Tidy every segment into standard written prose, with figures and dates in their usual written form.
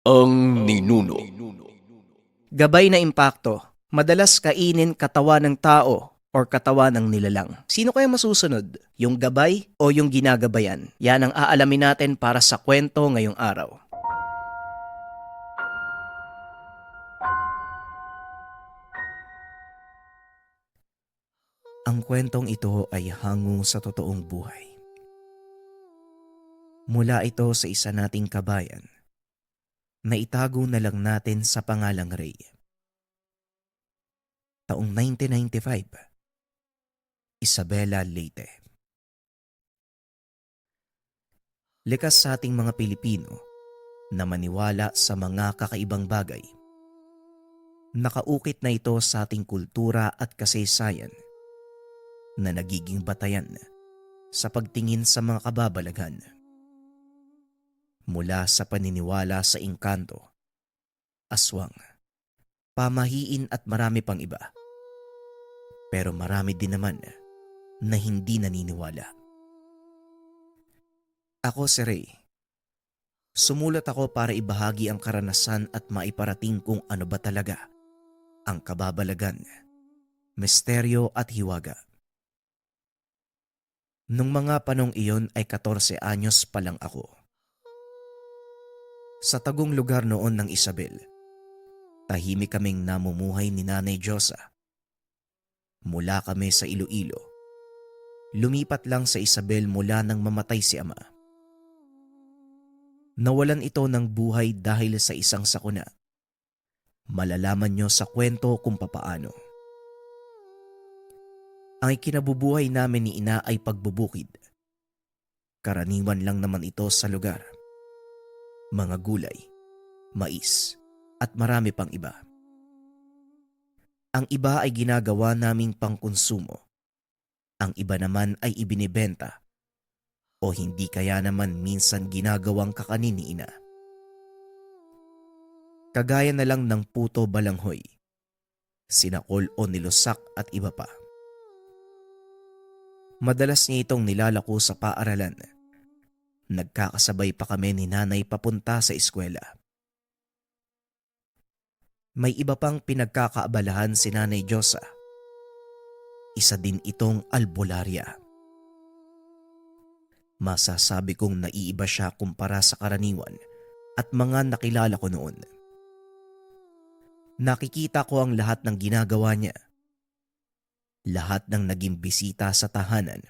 Ang ninuno. Gabay na impakto, madalas kainin katawan ng tao or katawan ng nilalang. Sino kaya masusunod? Yung gabay o yung ginagabayan? Yan ang aalamin natin para sa kwento ngayong araw. Ang kwentong ito ay hango sa totoong buhay. Mula ito sa isa nating kabayan na itago na lang natin sa pangalang Ray. Taong 1995, Isabela, Leyte. Likas sa ating mga Pilipino na maniwala sa mga kakaibang bagay. Nakaukit na ito sa ating kultura at kasaysayan na nagiging batayan sa pagtingin sa mga kababalaghan. Mula sa paniniwala sa engkanto, aswang, pamahiin at marami pang iba. Pero marami din naman na hindi naniniwala. Ako si Ray. Sumulat ako para ibahagi ang karanasan at maiparating kung ano ba talaga ang kababalagan, misteryo at hiwaga. Nung mga panong iyon ay 14 anyos pa lang ako. Sa tagong lugar noon ng Isabel, tahimik kaming namumuhay ni Nanay Diyosa. Mula kami sa Iloilo. Lumipat lang sa Isabel mula nang mamatay si Ama. Nawalan ito ng buhay dahil sa isang sakuna. Malalaman nyo sa kwento kung papaano. Ang ikinabubuhay namin ni Ina ay pagbubukid. Karaniwan lang naman ito sa lugar. Mga gulay, mais, at marami pang iba. Ang iba ay ginagawa naming pangkonsumo. Ang iba naman ay ibinibenta o hindi kaya naman minsan ginagawang kakanin ni Ina. Kagaya na lang ng puto balanghoy, sinakol o nilusak at iba pa. Madalas niya itong nilalako sa paaralan. Nagkakasabay pa kami ni Nanay papunta sa eskwela. May iba pang pinagkakaabalahan si Nanay Diyosa. Isa din itong albularya. Masasabi kong naiiba siya kumpara sa karaniwan at mga nakilala ko noon. Nakikita ko ang lahat ng ginagawa niya. Lahat ng naging bisita sa tahanan.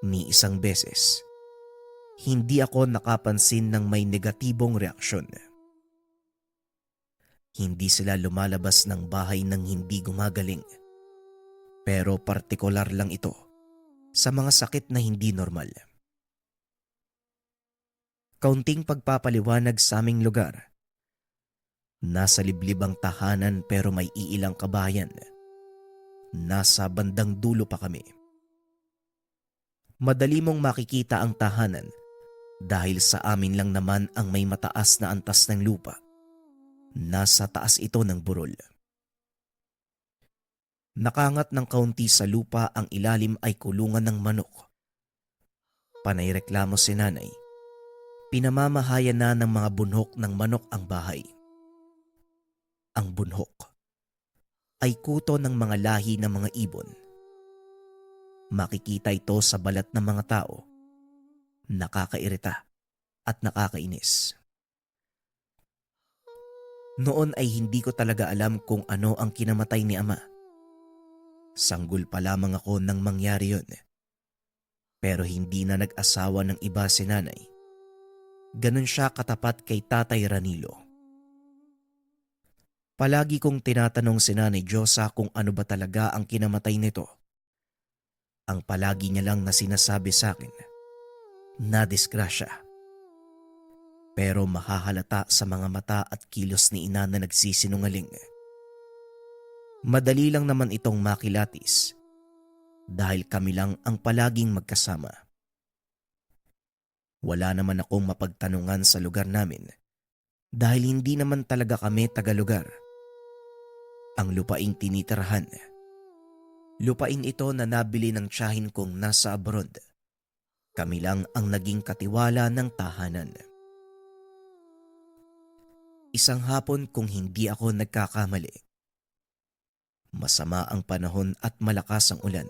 Ni isang beses, hindi ako nakapansin ng may negatibong reaksyon. Hindi sila lumalabas ng bahay nang hindi gumagaling. Pero partikular lang ito sa mga sakit na hindi normal. Kaunting pagpapaliwanag sa aming lugar. Nasa liblib ang tahanan pero may iilang kabayan. Nasa bandang dulo pa kami. Madali mong makikita ang tahanan dahil sa amin lang naman ang may mataas na antas ng lupa. Nasa taas ito ng burol. Nakangat ng kaunti sa lupa ang ilalim ay kulungan ng manok. Panay reklamo si Nanay. Pinamamahayan na ng mga bunhok ng manok ang bahay. Ang bunhok ay kuto ng mga lahi ng mga ibon. Makikita ito sa balat ng mga tao. Nakakairita at nakakainis. Noon ay hindi ko talaga alam kung ano ang kinamatay ni Ama. Sanggol pa lamang ako nang mangyari yun. Pero hindi na nag-asawa ng iba si Nanay. Ganun siya katapat kay Tatay Ranilo. Palagi kong tinatanong si Nanay Diyosa kung ano ba talaga ang kinamatay nito. Ang palagi niya lang na sinasabi sa akin, na disgrasya. Pero mahahalata sa mga mata at kilos ni Ina na nagsisinungaling. Madali lang naman itong makilatis dahil kami lang ang palaging magkasama. Wala naman akong mapagtanungan sa lugar namin dahil hindi naman talaga kami taga-lugar. Ang lupaing tinitirahan, lupain ito na nabili ng tiyahin kong nasa abroad. Kami lang ang naging katiwala ng tahanan. Isang hapon kung hindi ako nagkakamali. Masama ang panahon at malakas ang ulan.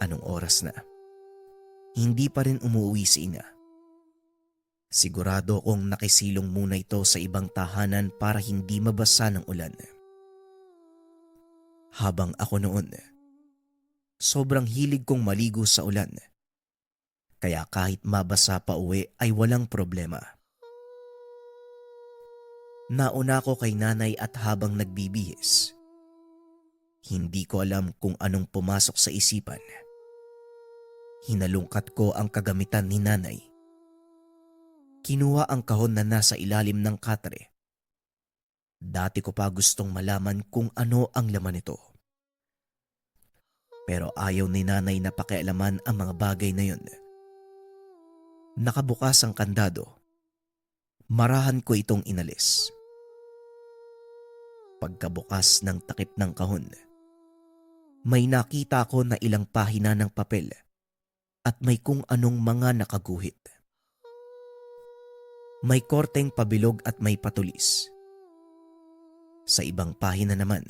Anong oras na? Hindi pa rin umuwi si ina. Sigurado kong nakisilong muna ito sa ibang tahanan para hindi mabasa ng ulan. Habang ako noon, sobrang hilig kong maligo sa ulan. Kaya kahit mabasa pa uwi ay walang problema. Nauna ko kay nanay at habang nagbibihis, hindi ko alam kung anong pumasok sa isipan. Hinalungkat ko ang kagamitan ni nanay. Kinuha ang kahon na nasa ilalim ng katre. Dati ko pa gustong malaman kung ano ang laman nito. Pero ayaw ni nanay na pakialaman ang mga bagay na yun. Nakabukas ang kandado. Marahan ko itong inalis. Pagkabukas ng takip ng kahon, may nakita ko na ilang pahina ng papel at may kung anong mga nakaguhit. May korteng pabilog at may patulis. Sa ibang pahina naman,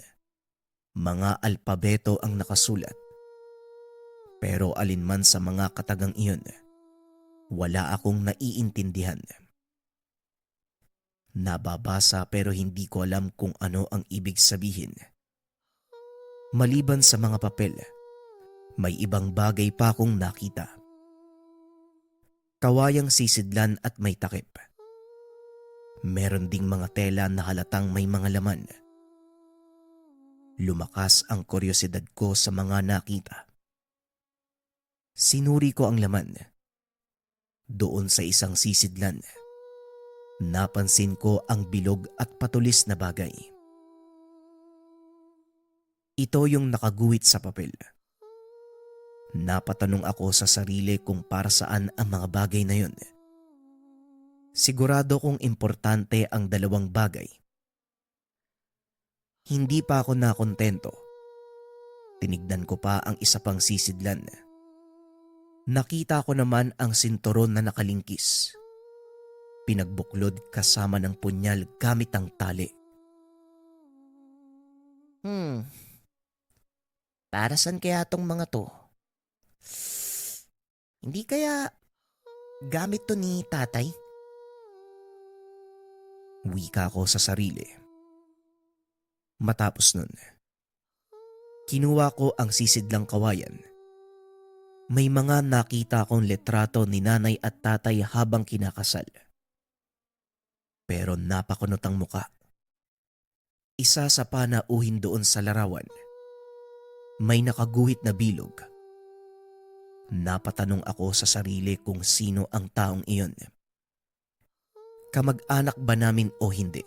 mga alpabeto ang nakasulat. Pero alinman sa mga katagang iyon, wala akong naiintindihan. Nababasa pero hindi ko alam kung ano ang ibig sabihin. Maliban sa mga papel, may ibang bagay pa akong nakita. Kawayang sisidlan at may takip. Meron ding mga tela na halatang may mga laman. Lumakas ang kuryosidad ko sa mga nakita. Sinuri ko ang laman. Doon sa isang sisidlan, napansin ko ang bilog at patulis na bagay. Ito yung nakaguhit sa papel. Napatanong ako sa sarili kung para saan ang mga bagay na yun. Sigurado kong importante ang dalawang bagay. Hindi pa ako nakontento. Tinignan ko pa ang isa pang sisidlan. Nakita ko naman ang sinturon na nakalingkis. Pinagbuklod kasama ng punyal gamit ang tali. Para saan kaya tong mga to? Hindi kaya gamit to ni tatay? Wika ko sa sarili. Matapos nun, kinuha ko ang sisidlang kawayan. May mga nakita akong letrato ni nanay at tatay habang kinakasal. Pero napakunot ang muka. Isa sa panauhin doon sa larawan. May nakaguhit na bilog. Napatanong ako sa sarili kung sino ang taong iyon. Kamag-anak ba namin o hindi?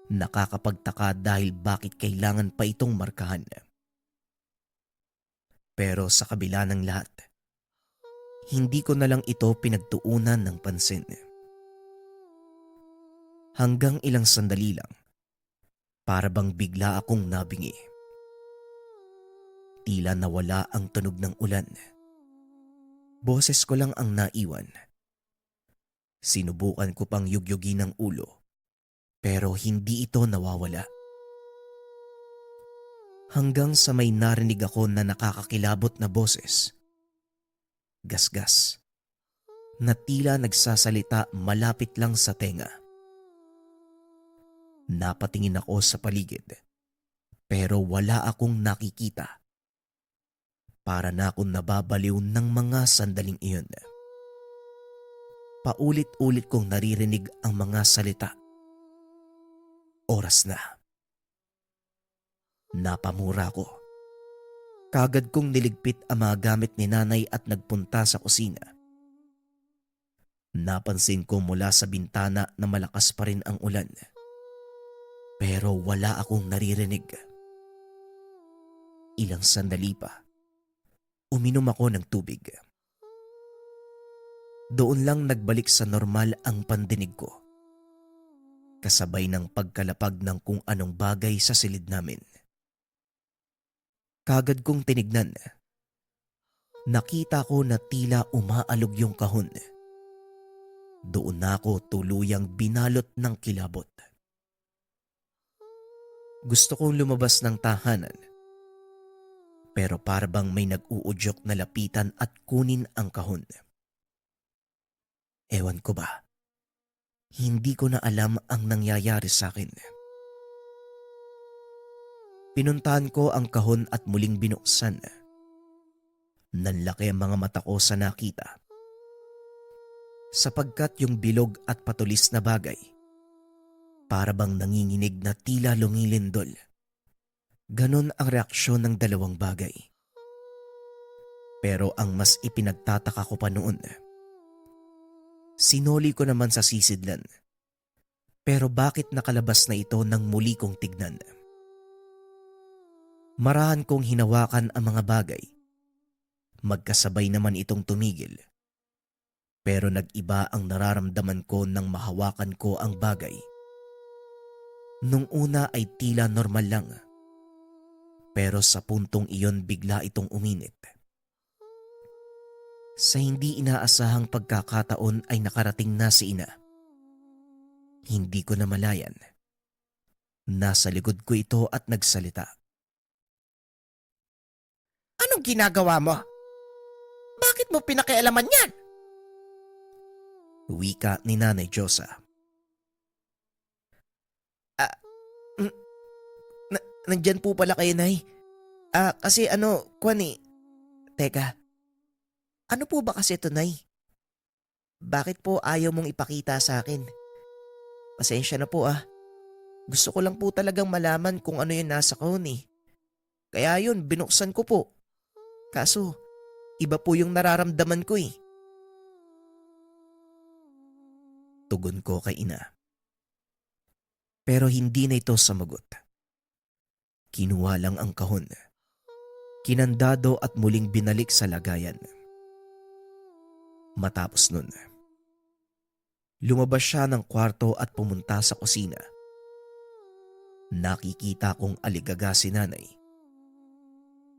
Nakakapagtaka dahil bakit kailangan pa itong markahan. Pero sa kabila ng lahat, hindi ko na lang ito pinagtuunan ng pansin. Hanggang ilang sandali lang, para bang bigla akong nabingi. Tila nawala ang tunog ng ulan. Boses ko lang ang naiwan. Sinubukan ko pang yugyugin ang ulo, pero hindi ito nawawala. Hanggang sa may narinig ako na nakakakilabot na boses. Gasgas. Na tila nagsasalita malapit lang sa tenga. Napatingin ako sa paligid, pero wala akong nakikita. Para na akong nababaliw ng mga sandaling iyon. Paulit-ulit kong naririnig ang mga salita. Oras na. Napamura ko. Kagad kong niligpit ang mga gamit ni nanay at nagpunta sa kusina. Napansin ko mula sa bintana na malakas pa rin ang ulan. Pero wala akong naririnig. Ilang sandali pa. Uminom ako ng tubig. Doon lang nagbalik sa normal ang pandinig ko. Kasabay ng pagkalapag ng kung anong bagay sa silid namin. Kagad kong tinignan. Nakita ko na tila umaalog yung kahon. Doon na ako tuluyang binalot ng kilabot. Gusto kong lumabas ng tahanan, pero parabang may nag-uudyok na lapitan at kunin ang kahon. Ewan ko ba, hindi ko na alam ang nangyayari sa akin. Pinuntahan ko ang kahon at muling binuksan. Nanlaki ang mga mata ko sa nakita. Sapagkat yung bilog at patulis na bagay, parabang nanginginig na tila lumilindol. Ganon ang reaksyon ng dalawang bagay. Pero ang mas ipinagtataka ko pa noon, sinoli ko naman sa sisidlan. Pero bakit nakalabas na ito nang muli kong tignan? Marahan kong hinawakan ang mga bagay. Magkasabay naman itong tumigil. Pero nag-iba ang nararamdaman ko nang mahawakan ko ang bagay. Nung una ay tila normal lang. Pero sa puntong iyon bigla itong uminit. Sa hindi inaasahang pagkakataon ay nakarating na si ina. Hindi ko na malayan. Nasa likod ko ito at nagsalita. Anong ginagawa mo? Bakit mo pinakialaman yan? Wika ni Nanay Josa. Nandyan po pala kayo, Nay. Kasi Kwani. Teka, ano po ba kasi ito, Nay? Bakit po ayaw mong ipakita sa akin? Pasensya na po Gusto ko lang po talagang malaman kung ano yung nasa kahon eh. Kaya yun, binuksan ko po. Kaso, iba po yung nararamdaman ko eh. Tugon ko kay ina. Pero hindi na ito samagot. Kinuha lang ang kahon. Kinandado at muling binalik sa lagayan. Matapos nun, lumabas siya ng kwarto at pumunta sa kusina. Nakikita kong aligaga si nanay.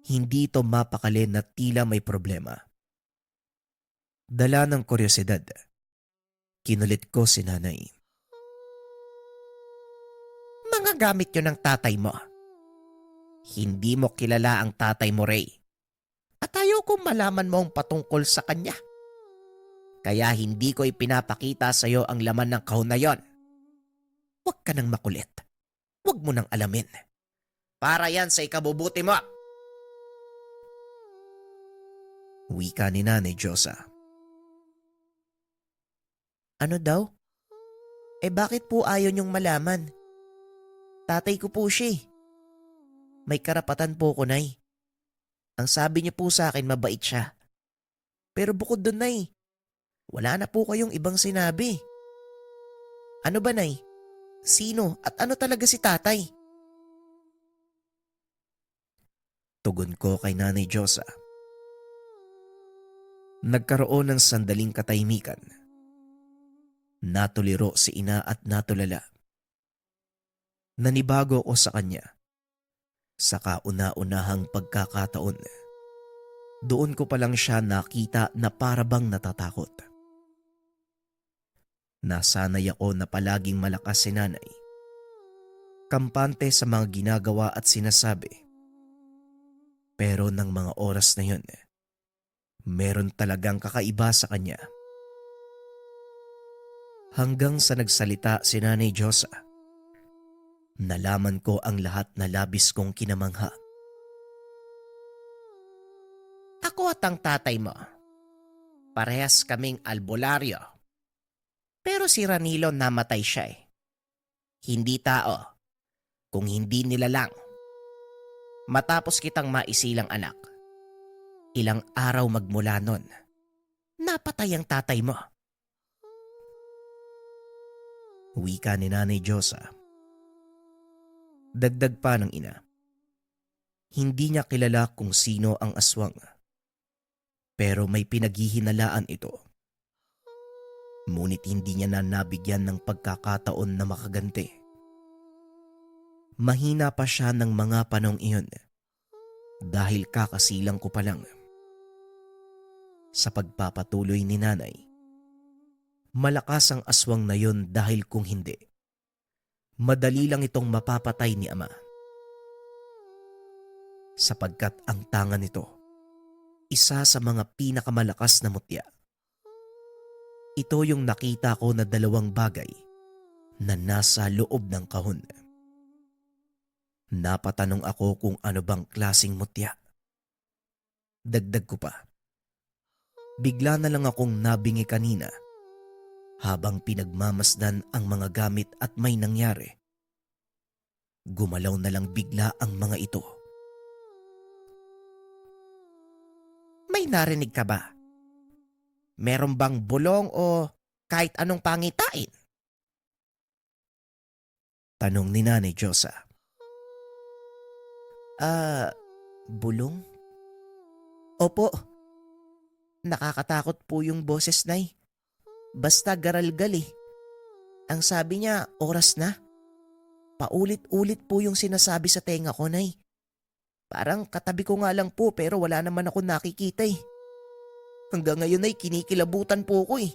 Hindi ito mapakali na tila may problema. Dala ng kuryosidad, kinulit ko si nanay. Mga gamit yun ng tatay mo. Hindi mo kilala ang tatay mo, Ray. At ayaw kong malaman mo ang patungkol sa kanya. Kaya hindi ko ipinapakita sa iyo ang laman ng kahon na yon. Huwag ka nang makulit. Huwag mo nang alamin. Para yan sa ikabubuti mo. Wika ni Nanay Josa. Ano daw? Bakit po ayaw niyong malaman? Tatay ko po siya. May karapatan po ko, Nay. Ang sabi niyo po sa akin mabait siya. Pero bukod doon, Nay, wala na po kayong ibang sinabi. Ano ba, Nay? Sino at ano talaga si tatay? Tugon ko kay Nanay Josa. Nagkaroon ng sandaling katahimikan. Natuliro si ina at natulala. Nanibago ko sa kanya. Sa kauna-unahang pagkakataon, doon ko pa lang siya nakita na parabang natatakot. Nasanay ako na palaging malakas si nanay. Kampante sa mga ginagawa at sinasabi. Pero ng mga oras na yun, meron talagang kakaiba sa kanya. Hanggang sa nagsalita si Nanay Josa, nalaman ko ang lahat na labis kong kinamangha. Ako at ang tatay mo. Parehas kaming albularyo. Pero si Ranilo namatay siya eh. Hindi tao, kung hindi nilalang. Matapos kitang maisilang anak, ilang araw magmula nun, napatay ang tatay mo. Wika ni Nanay Josa. Dagdag pa ng ina. Hindi niya kilala kung sino ang aswang. Pero may pinaghihinalaan ito. Ngunit hindi niya na nabigyan ng pagkakataon na makaganti. Mahina pa siya ng mga panong iyon dahil kakasilang ko pa lang. Sa pagpapatuloy ni nanay, Malakas ang aswang na yon dahil kung hindi, madali lang itong mapapatay ni ama. Sapagkat ang tanga nito, isa sa mga pinakamalakas na mutya. Ito yung nakita ko na dalawang bagay na nasa loob ng kahon. Napatanong ako kung ano bang klaseng mutya. Dagdag ko pa, bigla na lang akong nabingi kanina habang pinagmamasdan ang mga gamit at may nangyari. Gumalaw na lang bigla ang mga ito. May narinig ka ba? Meron bang bulong o kahit anong pangitain? Tanong ni Nanay Josa. Bulong? Opo. Nakakatakot po yung boses, Nay. Basta garalgal eh. Ang sabi niya, oras na. Paulit-ulit po yung sinasabi sa tenga ko, Nay. Parang katabi ko nga lang po pero wala naman ako nakikita eh. Hanggang ngayon ay kinikilabutan po ko eh.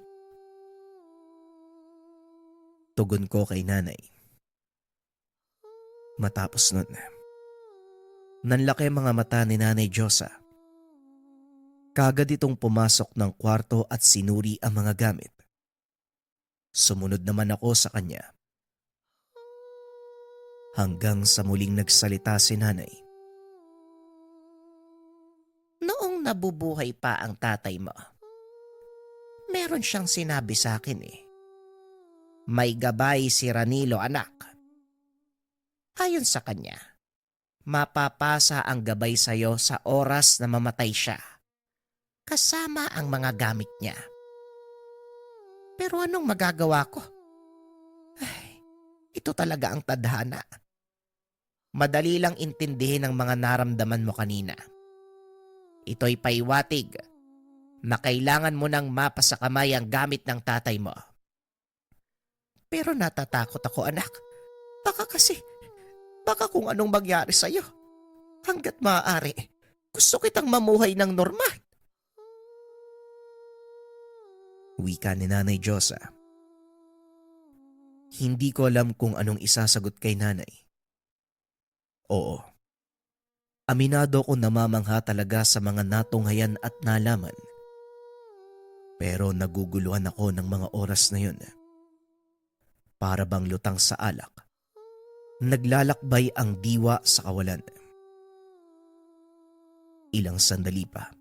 Tugon ko kay nanay. Matapos nun, nanlaki mga mata ni Nanay Josa. Kagad itong pumasok ng kwarto at sinuri ang mga gamit. Sumunod naman ako sa kanya. Hanggang sa muling nagsalita si nanay. Noong nabubuhay pa ang tatay mo, meron siyang sinabi sa akin eh. May gabay si Ranilo, anak. Ayon sa kanya, mapapasa ang gabay sa'yo sa oras na mamatay siya, kasama ang mga gamit niya. Pero anong magagawa ko? Ay, ito talaga ang tadhana. Madali lang intindihin ang mga naramdaman mo kanina. Ito'y paiwatig na kailangan mo nang mapasakamay ang gamit ng tatay mo. Pero natatakot ako, anak. Baka kung anong mangyari sa'yo. Hanggat maaari, gusto kitang mamuhay ng normal. Wika ni Nanay Josa. Hindi ko alam kung anong isasagot kay nanay. Oo. Aminado ko namamangha talaga sa mga natunghayan at nalaman. Pero naguguluhan ako ng mga oras na yun. Para bang lutang sa alak. Naglalakbay ang diwa sa kawalan. Ilang sandali pa.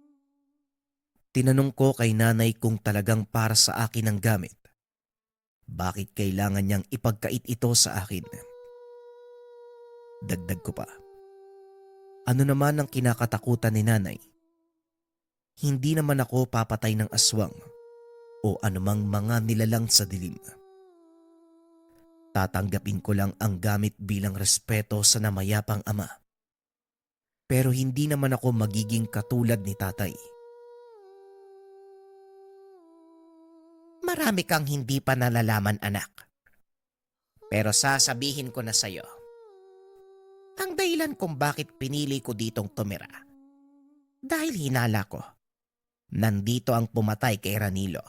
Tinanong ko kay nanay kung talagang para sa akin ang gamit. Bakit kailangan niyang ipagkait ito sa akin? Dagdag ko pa. Ano naman ang kinakatakutan ni nanay? Hindi naman ako papatay ng aswang o anumang mga nilalang sa dilim. Tatanggapin ko lang ang gamit bilang respeto sa namayapang ama. Pero hindi naman ako magiging katulad ni tatay. Marami kang hindi pa nalalaman, anak. Pero sasabihin ko na sa'yo. Ang dahilan kung bakit pinili ko ditong tumira. Dahil hinala ko. Nandito ang pumatay kay Ranilo.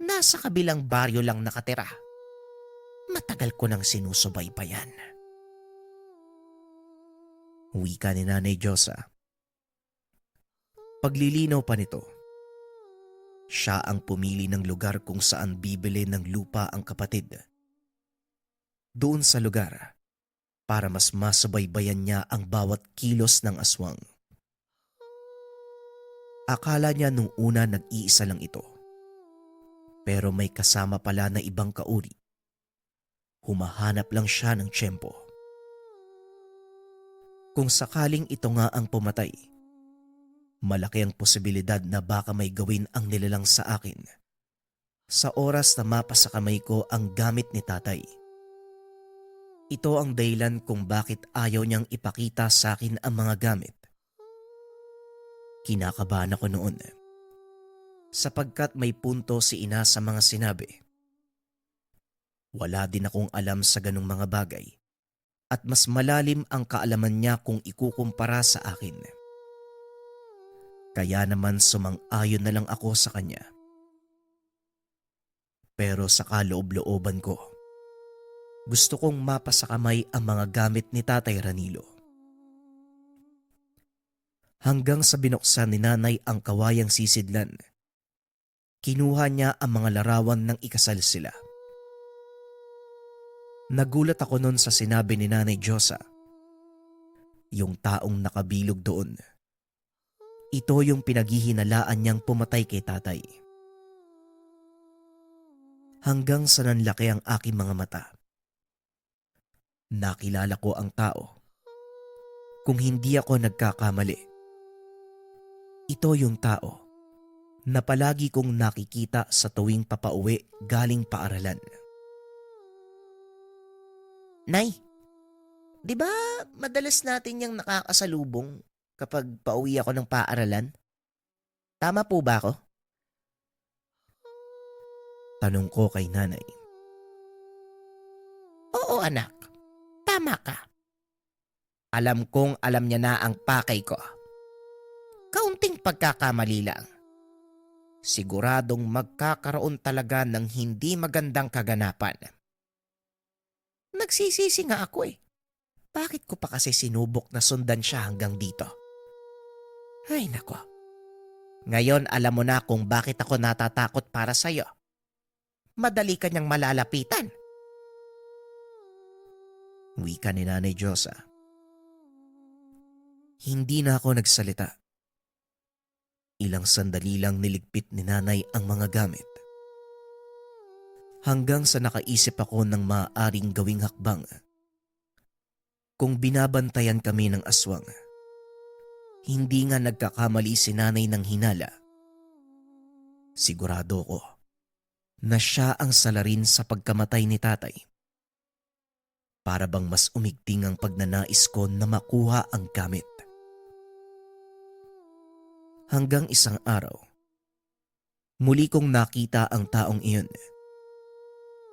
Nasa kabilang baryo lang nakatira. Matagal ko nang sinusubaybayan. Wika ni Nanay Josa. Paglilinaw pa nito, siya ang pumili ng lugar kung saan bibili ng lupa ang kapatid. Doon sa lugar, para mas masubaybayan niya ang bawat kilos ng aswang. Akala niya nung una nag-iisa lang ito. Pero may kasama pala na ibang kauri. Humahanap lang siya ng tiyempo. Kung sakaling ito nga ang pumatay, malaki ang posibilidad na baka may gawin ang nilalang sa akin. Sa oras na mapasakamay ko ang gamit ni tatay. Ito ang dahilan kung bakit ayaw niyang ipakita sa akin ang mga gamit. Kinakabahan ako noon. Sapagkat may punto si ina sa mga sinabi. Wala din akong alam sa ganung mga bagay at mas malalim ang kaalaman niya kung ikukumpara sa akin. Kaya naman sumang-ayon na lang ako sa kanya. Pero sa kaloob-looban ko, gusto kong mapasakamay ang mga gamit ni Tatay Ranilo. Hanggang sa binuksan ni Nanay ang kawayang sisidlan, kinuha niya ang mga larawan ng ikasal sila. Nagulat ako noon sa sinabi ni Nanay Diyosa. Yung taong nakabilog doon, ito yung pinaghihinalaan niyang pumatay kay Tatay. Hanggang sa nanlaki ang aking mga mata, nakilala ko ang tao. Kung hindi ako nagkakamali, ito yung tao na palagi kong nakikita sa tuwing papauwi galing paaralan. Nay, di ba madalas natin yung nakakasalubong kapag pauwi ako ng paaralan? Tama po ba ako? Tanong ko kay Nanay. Oo anak, tama ka. Alam kong alam niya na ang pakay ko. Kaunting pagkakamali lang. Siguradong magkakaroon talaga ng hindi magandang kaganapan. Nagsisisi nga ako eh. Bakit ko pa kasi sinubok na sundan siya hanggang dito? Ay nako. Ngayon alam mo na kung bakit ako natatakot para sa'yo. Madali kanyang malalapitan. Wika ni Nanay Diyosa. Hindi na ako nagsalita. Ilang sandali lang niligpit ni Nanay ang mga gamit. Hanggang sa nakaisip ako ng maaaring gawing hakbang. Kung binabantayan kami ng aswang, hindi nga nagkakamali si Nanay ng hinala. Sigurado ko na siya ang salarin sa pagkamatay ni Tatay. Para bang mas umigting ang pagnanais ko na makuha ang gamit. Hanggang isang araw, muli kong nakita ang taong iyon.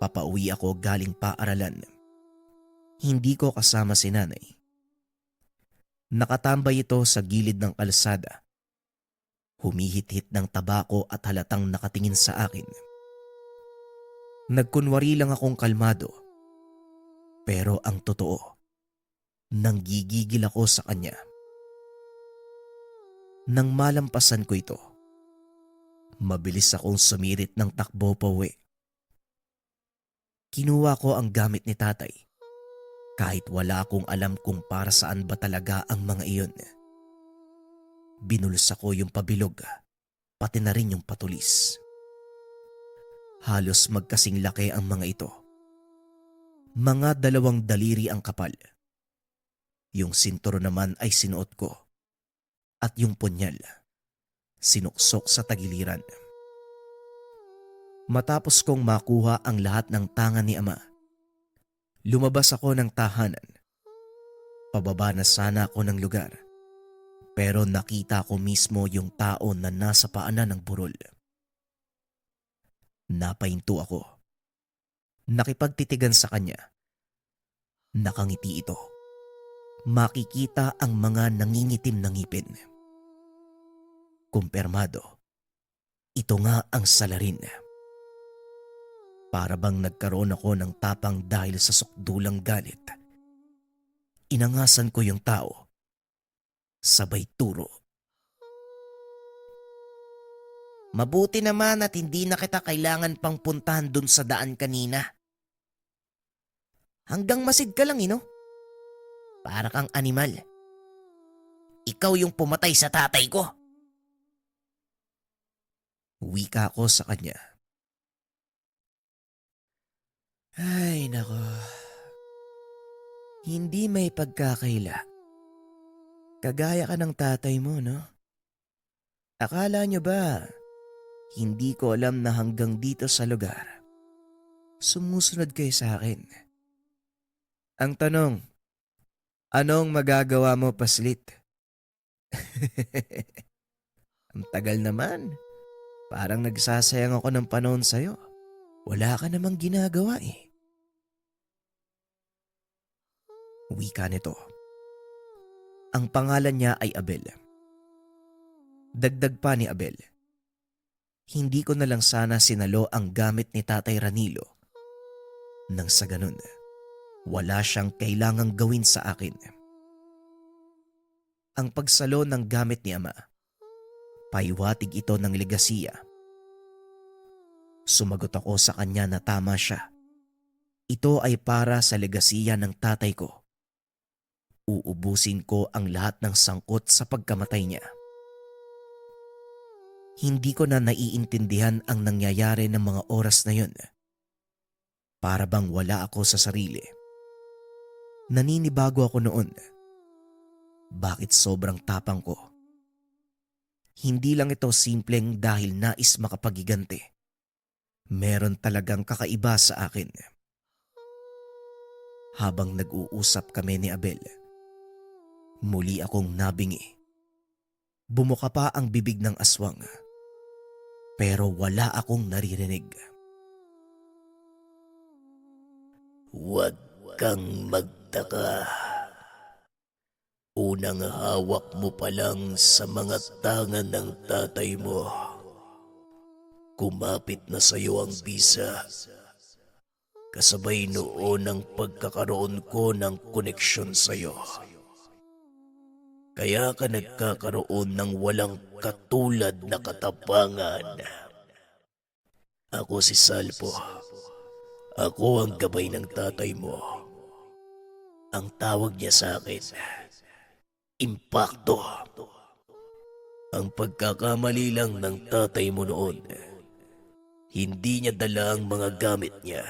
Papauwi ako galing paaralan. Hindi ko kasama si Nanay. Nakatambay ito sa gilid ng kalsada. Humihit-hit ng tabako at halatang nakatingin sa akin. Nagkunwari lang akong kalmado. Pero ang totoo, nanggigigil ako sa kanya. Nang malampasan ko ito, mabilis akong sumirit ng takbo pauwi. Kinuha ko ang gamit ni Tatay kahit wala akong alam kung para saan ba talaga ang mga iyon. Binulsa ko yung pabilog, pati na rin yung patulis. Halos magkasing laki ang mga ito. Mga 2 daliri ang kapal. Yung sinturo naman ay sinuot ko. At yung punyal, sinuksok sa tagiliran. Matapos kong makuha ang lahat ng tangan ni Ama, lumabas ako ng tahanan. Pababa na sana ako ng lugar. Pero nakita ko mismo yung tao na nasa paanan ng burol. Napahinto ako. Nakipagtitigan sa kanya. Nakangiti ito. Makikita ang mga nangingitim na ngipin. Kumpirmado, ito nga ang salarin. Para bang nagkaroon ako ng tapang dahil sa sukdulang galit. Inangasan ko yung tao. Sabay turo. Mabuti naman at hindi na kita kailangan pang puntahan dun sa daan kanina. Hanggang masid ka lang, Para kang animal. Ikaw yung pumatay sa tatay ko. Wika ko sa kanya. Ay, nako. Hindi may pagkakaila. Kagaya ka ng tatay mo, no? Akala nyo ba, hindi ko alam na hanggang dito sa lugar, sumusunod kayo sa akin. Ang tanong, anong magagawa mo, Paslit? Ang tagal naman. Parang nagsasayang ako ng panahon sa'yo. Wala ka namang ginagawa eh. Wika nito. Ang pangalan niya ay Abel. Dagdag pa ni Abel, Hindi ko na lang sana sinalo ang gamit ni Tatay Ranilo. Nang sa ganun, wala siyang kailangang gawin sa akin. Ang pagsalo ng gamit ni Ama, paiwatig ito ng legasiya. Sumagot ako sa kanya na tama siya. Ito ay para sa legasiya ng tatay ko. Uubusin ko ang lahat ng sangkot sa pagkamatay niya. Hindi ko na naiintindihan ang nangyayari ng mga oras na yun. Para bang wala ako sa sarili. Naninibago ako noon. Bakit sobrang tapang ko? Hindi lang ito simpleng dahil nais makapagigante. Meron talagang kakaiba sa akin. Habang nag-uusap kami ni Abel, muli akong nabingi. Bumuka pa ang bibig ng aswang, pero wala akong naririnig. Huwag kang magtaka. Unang hawak mo pa lang sa mga tangan ng tatay mo. Kumapit na sa'yo ang bisa. Kasabay noon ang pagkakaroon ko ng koneksyon sa'yo. Kaya ka nagkakaroon ng walang katulad na katapangan. Ako si Salpo. Ako ang gabay ng tatay mo. Ang tawag niya sa akin, Impakto. Ang pagkakamali lang ng tatay mo noon, hindi niya dala ang mga gamit niya.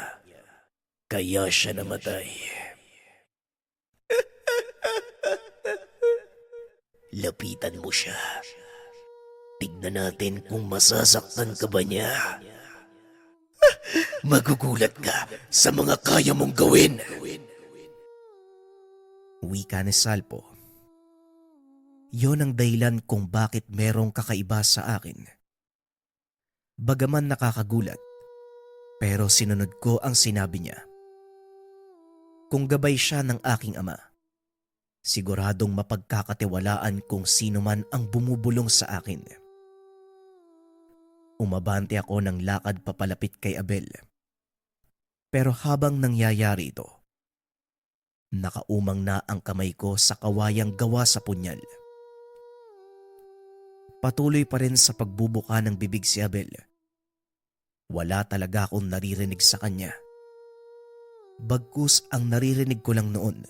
Kaya siya namatay. Lapitan mo siya. Tignan natin kung masasaktan ka ba niya. Magugulat ka sa mga kaya mong gawin. Wika ni Salpo. Yon ang dahilan kung bakit merong kakaiba sa akin. Bagaman nakakagulat, pero sinunod ko ang sinabi niya. Kung gabay siya ng aking ama, siguradong mapagkakatiwalaan kung sino man ang bumubulong sa akin. Umabante ako ng lakad papalapit kay Abel. Pero habang nangyayari ito, nakaumang na ang kamay ko sa kawayang gawa sa punyal. Patuloy pa rin sa pagbubuka ng bibig si Abel. Wala talaga akong naririnig sa kanya. Bagkus ang naririnig ko lang noon,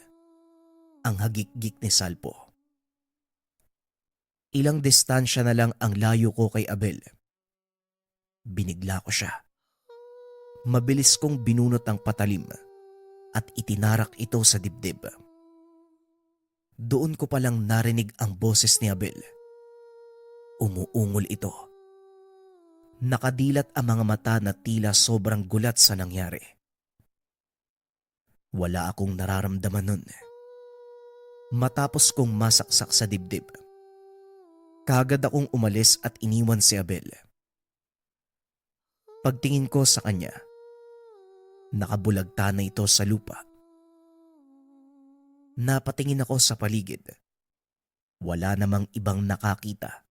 ang hagik-gik ni Salpo. Ilang distansya na lang ang layo ko kay Abel. Binigla ko siya. Mabilis kong binunot ang patalim at itinarak ito sa dibdib. Doon ko palang narinig ang boses ni Abel. Umuungol ito. Nakadilat ang mga mata na tila sobrang gulat sa nangyari. Wala akong nararamdaman nun. Matapos kong masaksak sa dibdib, kaagad akong umalis at iniwan si Abel. Pagtingin ko sa kanya, nakabulagta na ito sa lupa. Napatingin ako sa paligid. Wala namang ibang nakakita.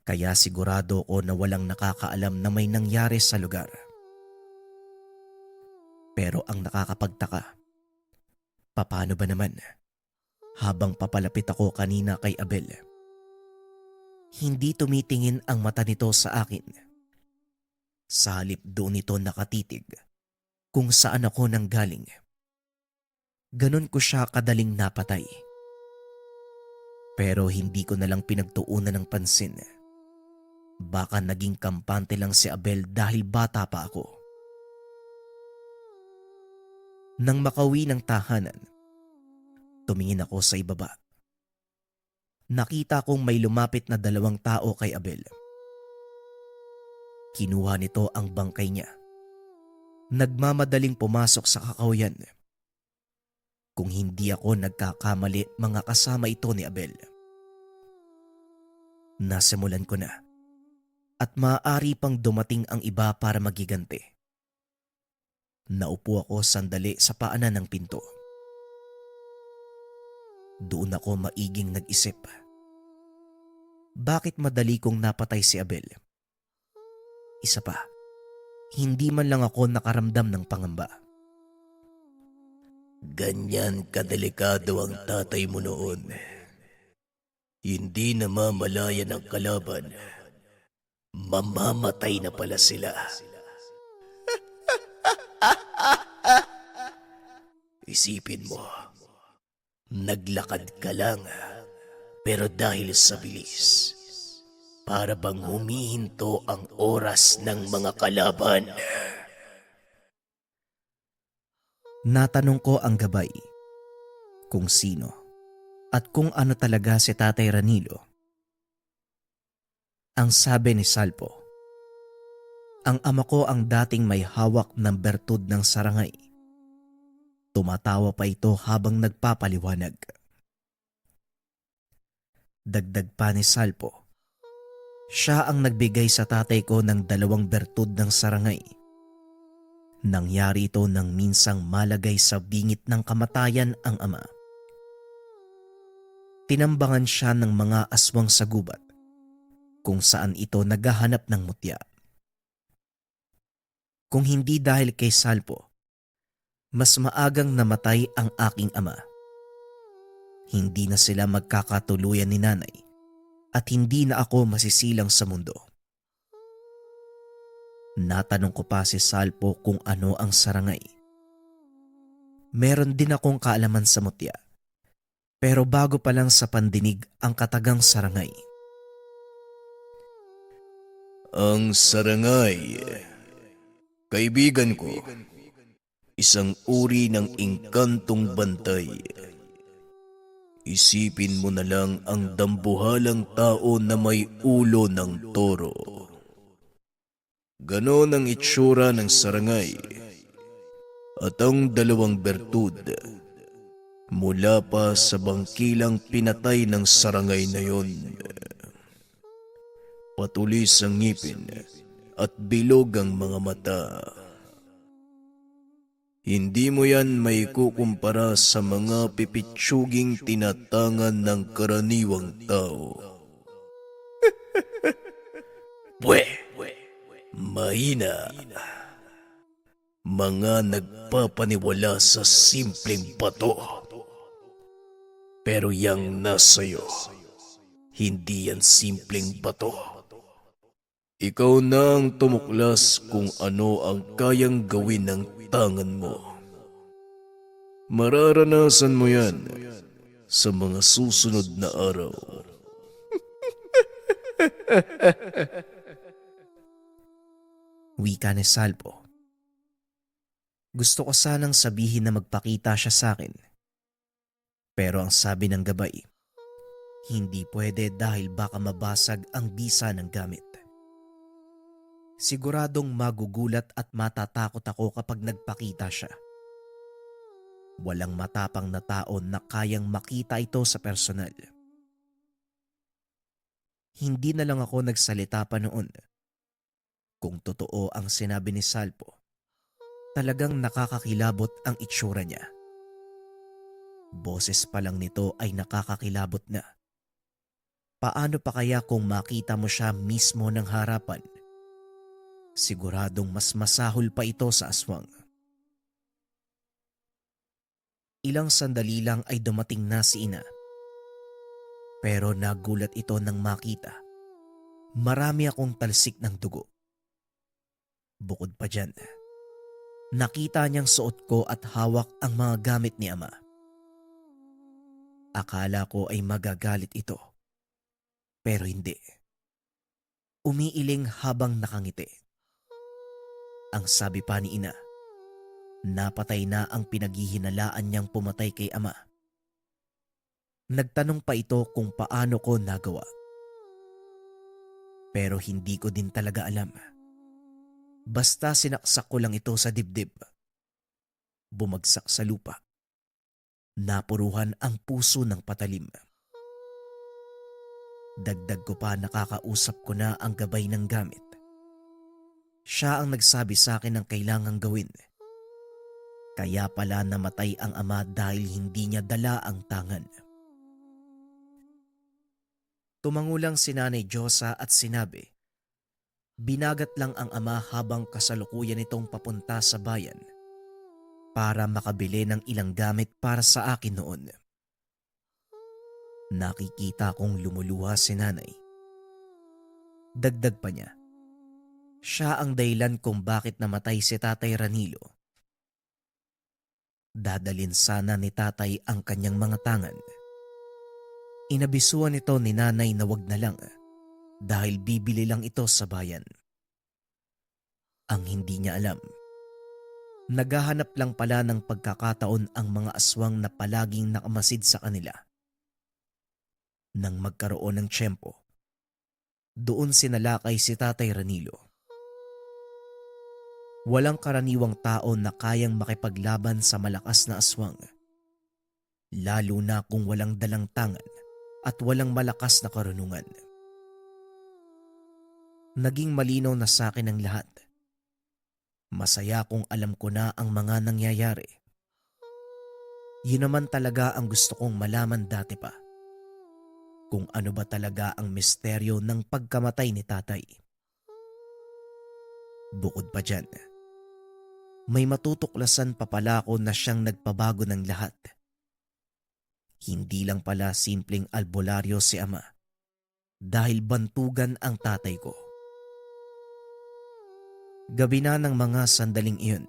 Kaya sigurado ko na walang nakakaalam na may nangyari sa lugar. Pero ang nakakapagtaka, papaano ba naman? Habang papalapit ako kanina kay Abel, hindi tumitingin ang mata nito sa akin. Sa halip doon ito nakatitig kung saan ako nanggaling. Ganon ko siya kadaling napatay. Pero hindi ko na lang pinagtuunan ng pansin. Baka naging kampante lang si Abel dahil bata pa ako. Nang makauwi ng tahanan, tumingin ako sa ibaba. Nakita kong may lumapit na 2 tao kay Abel. Kinuha nito ang bangkay niya. Nagmamadaling pumasok sa kakahuyan. Kung hindi ako nagkakamali, mga kasama ito ni Abel. Nasimulan ko na. At maaari pang dumating ang iba para magigante. Naupo ako sandali sa paanan ng pinto. Doon ako maiging nag-isip. Bakit madali kong napatay si Abel? Isa pa, hindi man lang ako nakaramdam ng pangamba. Ganyan kadelikado ang tatay mo noon. Hindi na mamalayan ang kalaban. Mamamatay na pala sila. Isipin mo, naglakad ka lang, pero dahil sa bilis, para bang humihinto ang oras ng mga kalaban. Natanong ko ang gabay kung sino at kung ano talaga si Tatay Ranilo. Ang sabi ni Salpo, ang ama ko ang dating may hawak ng bertud ng sarangay. Tumatawa pa ito habang nagpapaliwanag. Dagdag pa ni Salpo, siya ang nagbigay sa tatay ko ng 2 bertud ng sarangay. Nangyari ito nang minsang malagay sa bingit ng kamatayan ang ama. Tinambangan siya ng mga aswang sa gubat kung saan ito naghahanap ng mutya. Kung hindi dahil kay Salpo, mas maagang namatay ang aking ama. Hindi na sila magkakatuluyan ni nanay at hindi na ako masisilang sa mundo. Natanong ko pa si Salpo kung ano ang sarangay. Meron din akong kaalaman sa mutya, pero bago pa lang sa pandinig ang katagang sarangay. Ang sarangay, kaibigan ko, isang uri ng engkantong bantay. Isipin mo na lang ang dambuhalang tao na may ulo ng toro. Ganon ang itsura ng sarangay. At ang 2 bertud, mula pa sa bangkilang pinatay ng sarangay na yon. Patulis ang ngipin at bilog ang mga mata. Hindi mo yan may kukumpara sa mga pipitsuging tinatangan ng karaniwang tao. Pwe! Mahina. Mga nagpapaniwala sa simpleng bato. Pero yang nasa'yo, hindi yan simpleng bato. Ikaw na ang tumuklas kung ano ang kayang gawin ng tangan mo. Mararanasan mo yan sa mga susunod na araw. Wika ni Salpo. Gusto ko sanang sabihin na magpakita siya sa akin. Pero ang sabi ng gabay, hindi pwede dahil baka mabasag ang bisa ng gamit. Siguradong magugulat at matatakot ako kapag nagpakita siya. Walang matapang na tao na kayang makita ito sa personal. Hindi na lang ako nagsalita pa noon. Kung totoo ang sinabi ni Salpo, talagang nakakakilabot ang itsura niya. Boses pa lang nito ay nakakakilabot na. Paano pa kaya kung makita mo siya mismo ng harapan? Siguradong mas masahol pa ito sa aswang. Ilang sandali lang ay dumating na si ina. Pero nagulat ito nang makita. Marami akong talsik ng dugo. Bukod pa dyan, nakita niyang suot ko at hawak ang mga gamit ni ama. Akala ko ay magagalit ito. Pero hindi. Umiiling habang nakangiti. Ang sabi pa ni ina, napatay na ang pinaghihinalaan niyang pumatay kay ama. Nagtanong pa ito kung paano ko nagawa. Pero hindi ko din talaga alam. Basta sinaksak ko lang ito sa dibdib. Bumagsak sa lupa. Napuruhan ang puso ng patalim. Dagdag ko pa nakakausap ko na ang gabay ng gamit. Siya ang nagsabi sa akin ng kailangang gawin. Kaya pala namatay ang ama dahil hindi niya dala ang tangan. Tumangulang si Nanay Diyosa at sinabi, Binagat lang ang ama habang kasalukuyan itong papunta sa bayan para makabili ng ilang gamit para sa akin noon. Nakikita kong lumuluha si nanay. Dagdag pa niya, siya ang dahilan kung bakit namatay si Tatay Ranilo. Dadalin sana ni tatay ang kanyang mga tangan. Inabisuan ito ni nanay na wag na lang dahil bibili lang ito sa bayan. Ang hindi niya alam, naghahanap lang pala ng pagkakataon ang mga aswang na palaging nakamasid sa kanila. Nang magkaroon ng tiyempo, doon sinalakay si Tatay Ranilo. Walang karaniwang tao na kayang makipaglaban sa malakas na aswang, lalo na kung walang dalang tangan at walang malakas na karunungan. Naging malinaw na sa akin ang lahat. Masaya kung alam ko na ang mga nangyayari. Yun naman talaga ang gusto kong malaman dati pa. Kung ano ba talaga ang misteryo ng pagkamatay ni tatay. Bukod pa dyan, may matutuklasan pa pala ako na siyang nagpabago ng lahat. Hindi lang pala simpleng albularyo si ama dahil bantugan ang tatay ko. Gabi na ng mga sandaling iyon.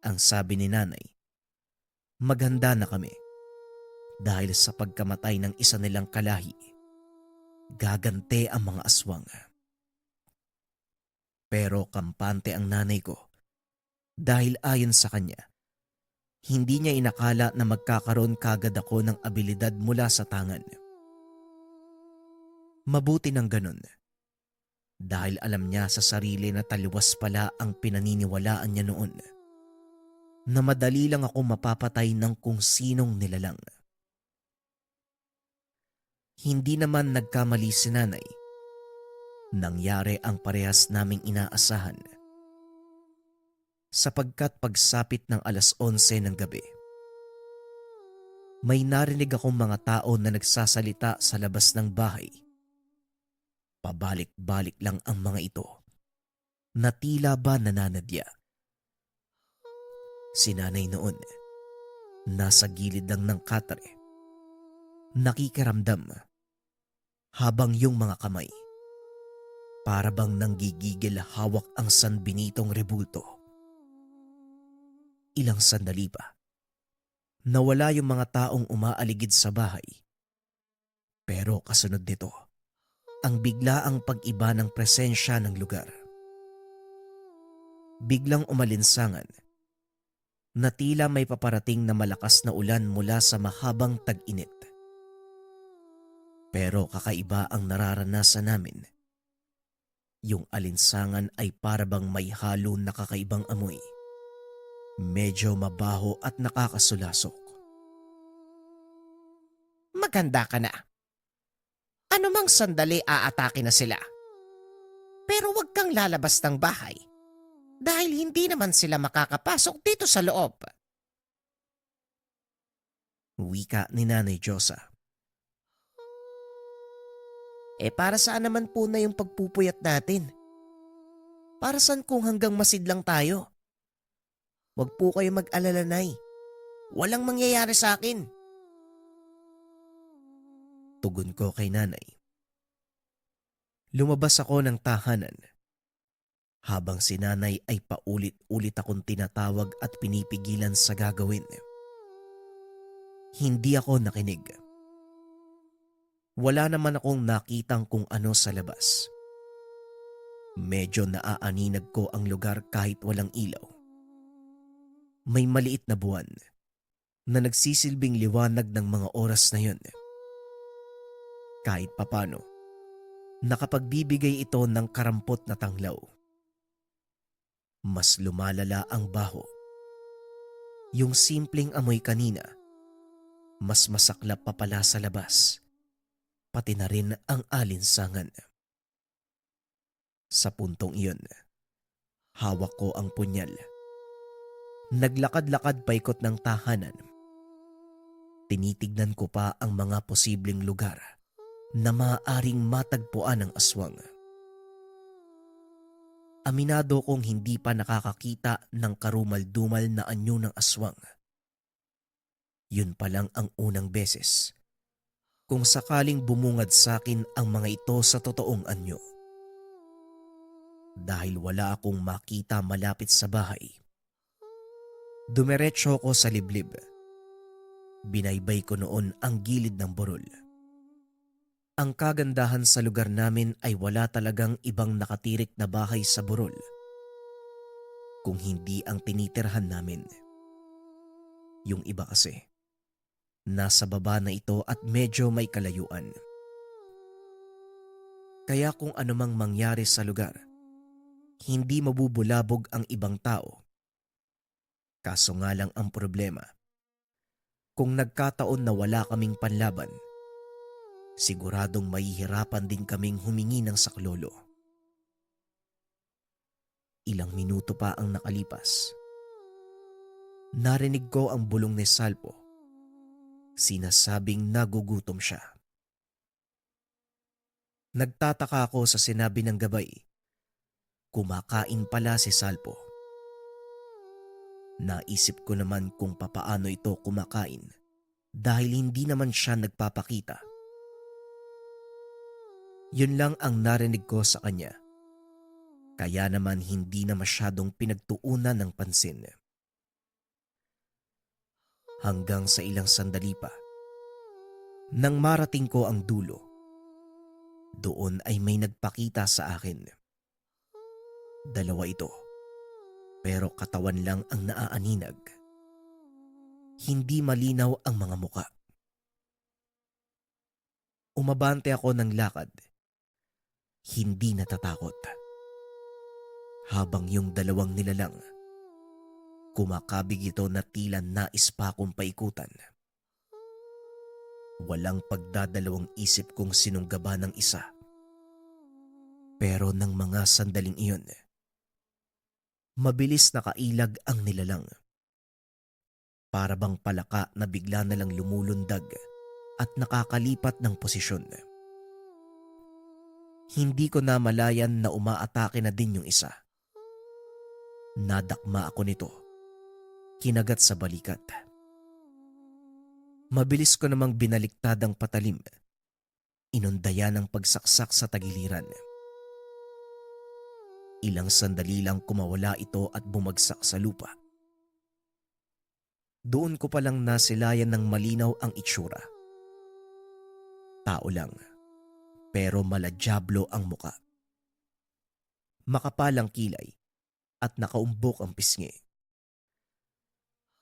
Ang sabi ni nanay, maghanda na kami dahil sa pagkamatay ng isa nilang kalahi, gagante ang mga aswang. Pero kampante ang nanay ko dahil ayon sa kanya, hindi niya inakala na magkakaroon kagad ako ng abilidad mula sa tangan. Mabuti ng ganun dahil alam niya sa sarili na taliwas pala ang pinaniniwalaan niya noon na madali lang ako mapapatay ng kung sinong nilalang. Hindi naman nagkamali si nanay. Nangyari ang parehas naming inaasahan. Sapagkat pagsapit ng 11:00 ng gabi, may narinig akong mga tao na nagsasalita sa labas ng bahay. Pabalik-balik lang ang mga ito na tila ba nananadya. Si nanay noon, nasa gilid lang ng katre, nakikiramdam habang yung mga kamay para bang nanggigigil hawak ang sanbinitong rebulto. Ilang sandali pa, nawala yung mga taong umaaligid sa bahay. Pero kasunod nito, ang biglaang pag-iba ng presensya ng lugar. Biglang umalinsangan na tila may paparating na malakas na ulan mula sa mahabang tag-init. Pero kakaiba ang nararanasan namin. Yung alinsangan ay parabang may halo na kakaibang amoy. Medyo mabaho at nakakasulasok. Maganda ka na. Anumang sandali aatake na sila. Pero huwag kang lalabas ng bahay dahil hindi naman sila makakapasok dito sa loob. Wika ni Nanay Josa. Para saan naman po na yung pagpupuyat natin? Para saan kung hanggang masid lang tayo? Huwag po kayo mag-alala, Nay. Walang mangyayari sa akin. Tugon ko kay nanay. Lumabas ako ng tahanan. Habang si nanay ay paulit-ulit akong tinatawag at pinipigilan sa gagawin. Hindi ako nakinig. Wala naman akong nakitang kung ano sa labas. Medyo naaaninag ko ang lugar kahit walang ilaw. May maliit na buwan na nagsisilbing liwanag ng mga oras na yun. Kahit papano, nakapagbibigay ito ng karampot na tanglaw. Mas lumalala ang baho. Yung simpleng amoy kanina, mas masaklap pa pala sa labas. Pati na rin ang alinsangan. Sa puntong iyon, hawak ko ang punyal. Naglakad-lakad paikot ng tahanan. Tinitignan ko pa ang mga posibleng lugar na maaaring matagpuan ng aswang. Aminado kong hindi pa nakakakita ng karumal-dumal na anyo ng aswang. Yun pa lang ang unang beses. Kung sakaling bumungad sa akin ang mga ito sa totoong anyo. Dahil wala akong makita malapit sa bahay, dumiretso ko sa liblib. Binaybay ko noon ang gilid ng burol. Ang kagandahan sa lugar namin ay wala talagang ibang nakatirik na bahay sa burol, kung hindi ang tinitirhan namin. Yung iba kasi, nasa baba na ito at medyo may kalayuan. Kaya kung anumang mangyari sa lugar, hindi mabubulabog ang ibang tao. Kaso nga lang ang problema, kung nagkataon na wala kaming panlaban, siguradong mahihirapan din kaming humingi ng saklolo. Ilang minuto pa ang nakalipas. Narinig ko ang bulong ni Salpo. Sinasabing nagugutom siya. Nagtataka ako sa sinabi ng gabay. Kumakain pala si Salpo. Naisip ko naman kung papaano ito kumakain dahil hindi naman siya nagpapakita. Yun lang ang narinig ko sa kanya. Kaya naman hindi na masyadong pinagtuunan ng pansin. Hanggang sa ilang sandali pa. Nang marating ko ang dulo, doon ay may nagpakita sa akin. Dalawa ito, pero katawan lang ang naaaninag. Hindi malinaw ang mga muka. Umabante ako ng lakad. Hindi natatakot. Habang yung dalawang nilalang, kumakabig ito na tila nais pa akong paikutan. Walang pagdadalawang isip kung sinong gaba ng isa. Pero ng mga sandaling iyon, mabilis na kailag ang nilalang. Para bang palaka na bigla na lang lumulundag at nakakalipat ng posisyon. Hindi ko na malayan na umaatake na din yung isa. Nadakma ako nito. Kinagat sa balikat. Mabilis ko namang binaliktad ang patalim. Inundayan ang pagsaksak sa tagiliran. Ilang sandali lang kumawala ito at bumagsak sa lupa. Doon ko palang nasilayan ng malinaw ang itsura. Tao lang, pero maladyablo ang muka. Makapalang kilay at nakaumbok ang pisngi.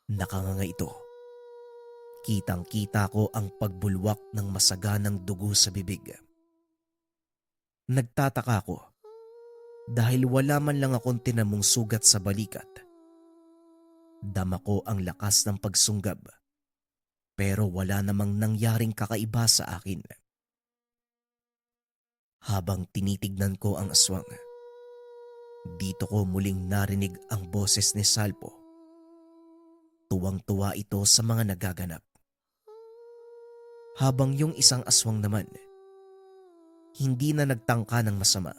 Nakanganga ito. Kitang-kita ko ang pagbulwak ng masaganang dugo sa bibig. Nagtataka ko dahil wala man lang akong tinamong sugat sa balikat. Dama ko ang lakas ng pagsunggab, pero wala namang nangyaring kakaiba sa akin. Habang tinitignan ko ang aswang, dito ko muling narinig ang boses ni Salpo. Tuwang-tuwa ito sa mga nagaganap. Habang yung isang aswang naman, hindi na nagtangka ng masama.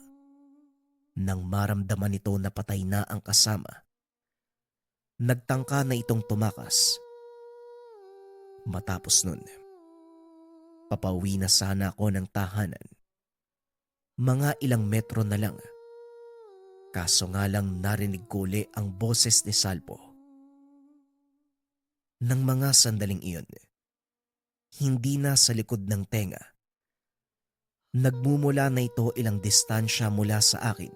Nang maramdaman nito na patay na ang kasama, nagtangka na itong tumakas. Matapos nun, papauwi na sana ako ng tahanan. Mga ilang metro na lang. Kaso nga lang narinig ko uli ang boses ni Salpo. Nang mga sandaling iyon, hindi na sa likod ng tenga. Nagmumula na ito ilang distansya mula sa akin.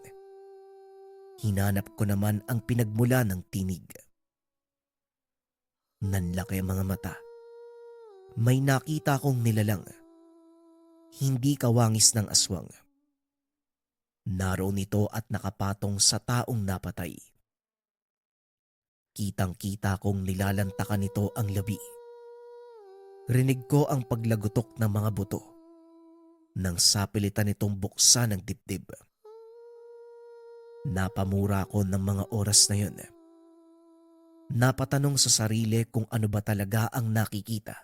Hinanap ko naman ang pinagmula ng tinig. Nanlaki ang mga mata. May nakita kong nilalang. Hindi kawangis ng aswang. Naroon ito at nakapatong sa taong napatay. Kitang-kita kong nilalantakan nito ang labi. Rinig ko ang paglagutok ng mga buto nang sapilitan itong buksan ng dibdib. Napamura ako ng mga oras na yun. Napatanong sa sarili kung ano ba talaga ang nakikita.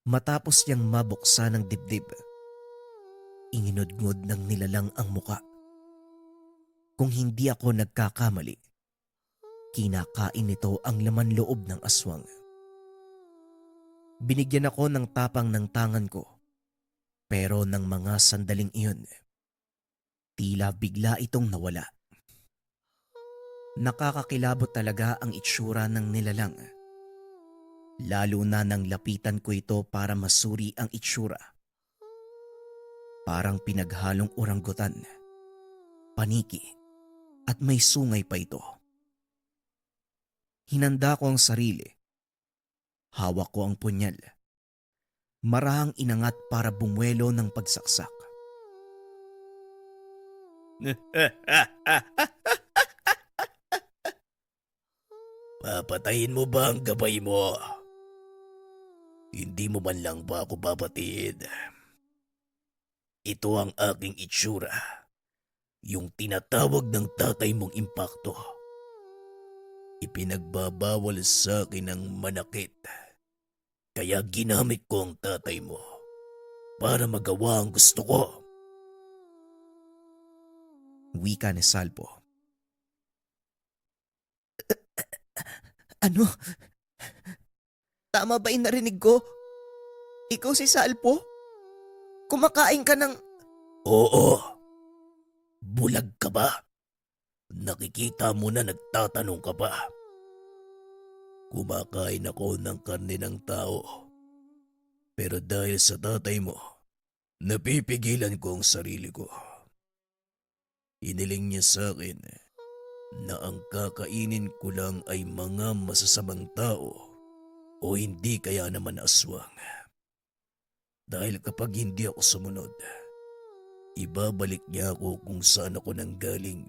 Matapos niyang mabuksan ng dibdib, inginudngod ng nilalang ang muka. Kung hindi ako nagkakamali, kinakain nito ang laman loob ng aswang. Binigyan ako ng tapang ng tangan ko, pero ng mga sandaling iyon, tila bigla itong nawala. Nakakakilabot talaga ang itsura ng nilalang. Lalo na nang lapitan ko ito para masuri ang itsura. Parang pinaghalong oranggutan, paniki, at may sungay pa ito. Hinanda ko ang sarili. Hawak ko ang punyal. Marahang inangat para bumuelo ng pagsaksak. Papatayin mo ba ang gabay mo? Hindi mo man lang ba ako babatiin? Ito ang aking itsura. Yung tinatawag ng tatay mong impakto. Ipinagbabawal sa akin ang manakit. Kaya ginamit ko ang tatay mo para magawa ang gusto ko. Wika ni Salpo. Ano? Tama ba yung narinig ko? Ikaw si Salpo? Kumakain ka ng... Oo. Bulag ka ba? Nakikita mo na nagtatanong ka pa. Kumakain ako ng karne ng tao. Pero dahil sa tatay mo, napipigilan ko ang sarili ko. Iniling niya sa akin na ang kakainin ko lang ay mga masasamang tao o hindi kaya naman aswang. Dahil kapag hindi ako sumunod, ibabalik niya ako kung saan ako nanggaling.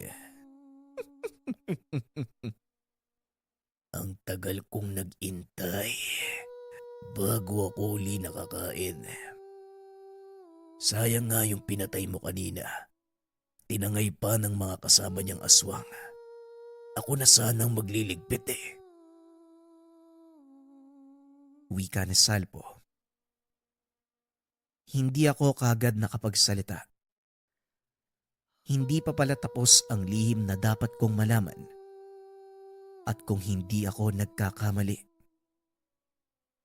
Ang tagal kong nag-intay bago ako uli nakakain. Sayang nga yung pinatay mo kanina. Tinangay pa ng mga kasama niyang aswang. Ako na sanang magliligpit eh. Wika ni Salpo. Hindi ako kagad nakapagsalita. Hindi pa pala tapos ang lihim na dapat kong malaman. At kung hindi ako nagkakamali,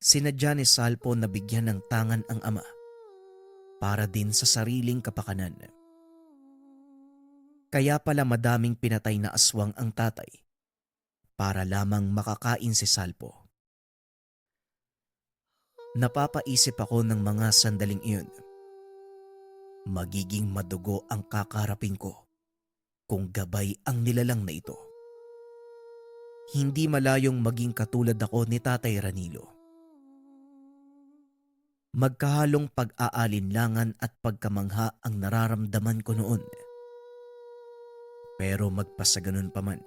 sinadya ni Salpo na bigyan ng tangan ang ama para din sa sariling kapakanan. Kaya pala madaming pinatay na aswang ang tatay para lamang makakain si Salpo. Napapaisip ako ng mga sandaling iyon. Magiging madugo ang kakarapin ko kung gabay ang nilalang na ito. Hindi malayong maging katulad ako ni Tatay Ranilo. Magkahalong pag-aalinlangan at pagkamangha ang nararamdaman ko noon. Pero magpasaganon pa man,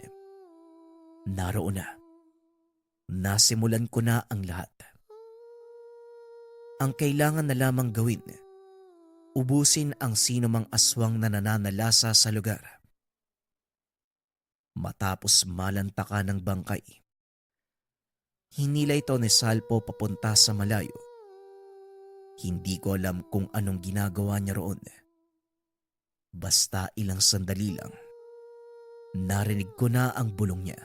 naroon na. Nasimulan ko na ang lahat. Ang kailangan na lamang gawin, ubusin ang sinumang aswang na nananalasa sa lugar. Matapos malantaka ng bangkay, hinila ito ni Salpo papunta sa malayo. Hindi ko alam kung anong ginagawa niya roon. Basta ilang sandali lang, narinig ko na ang bulong niya.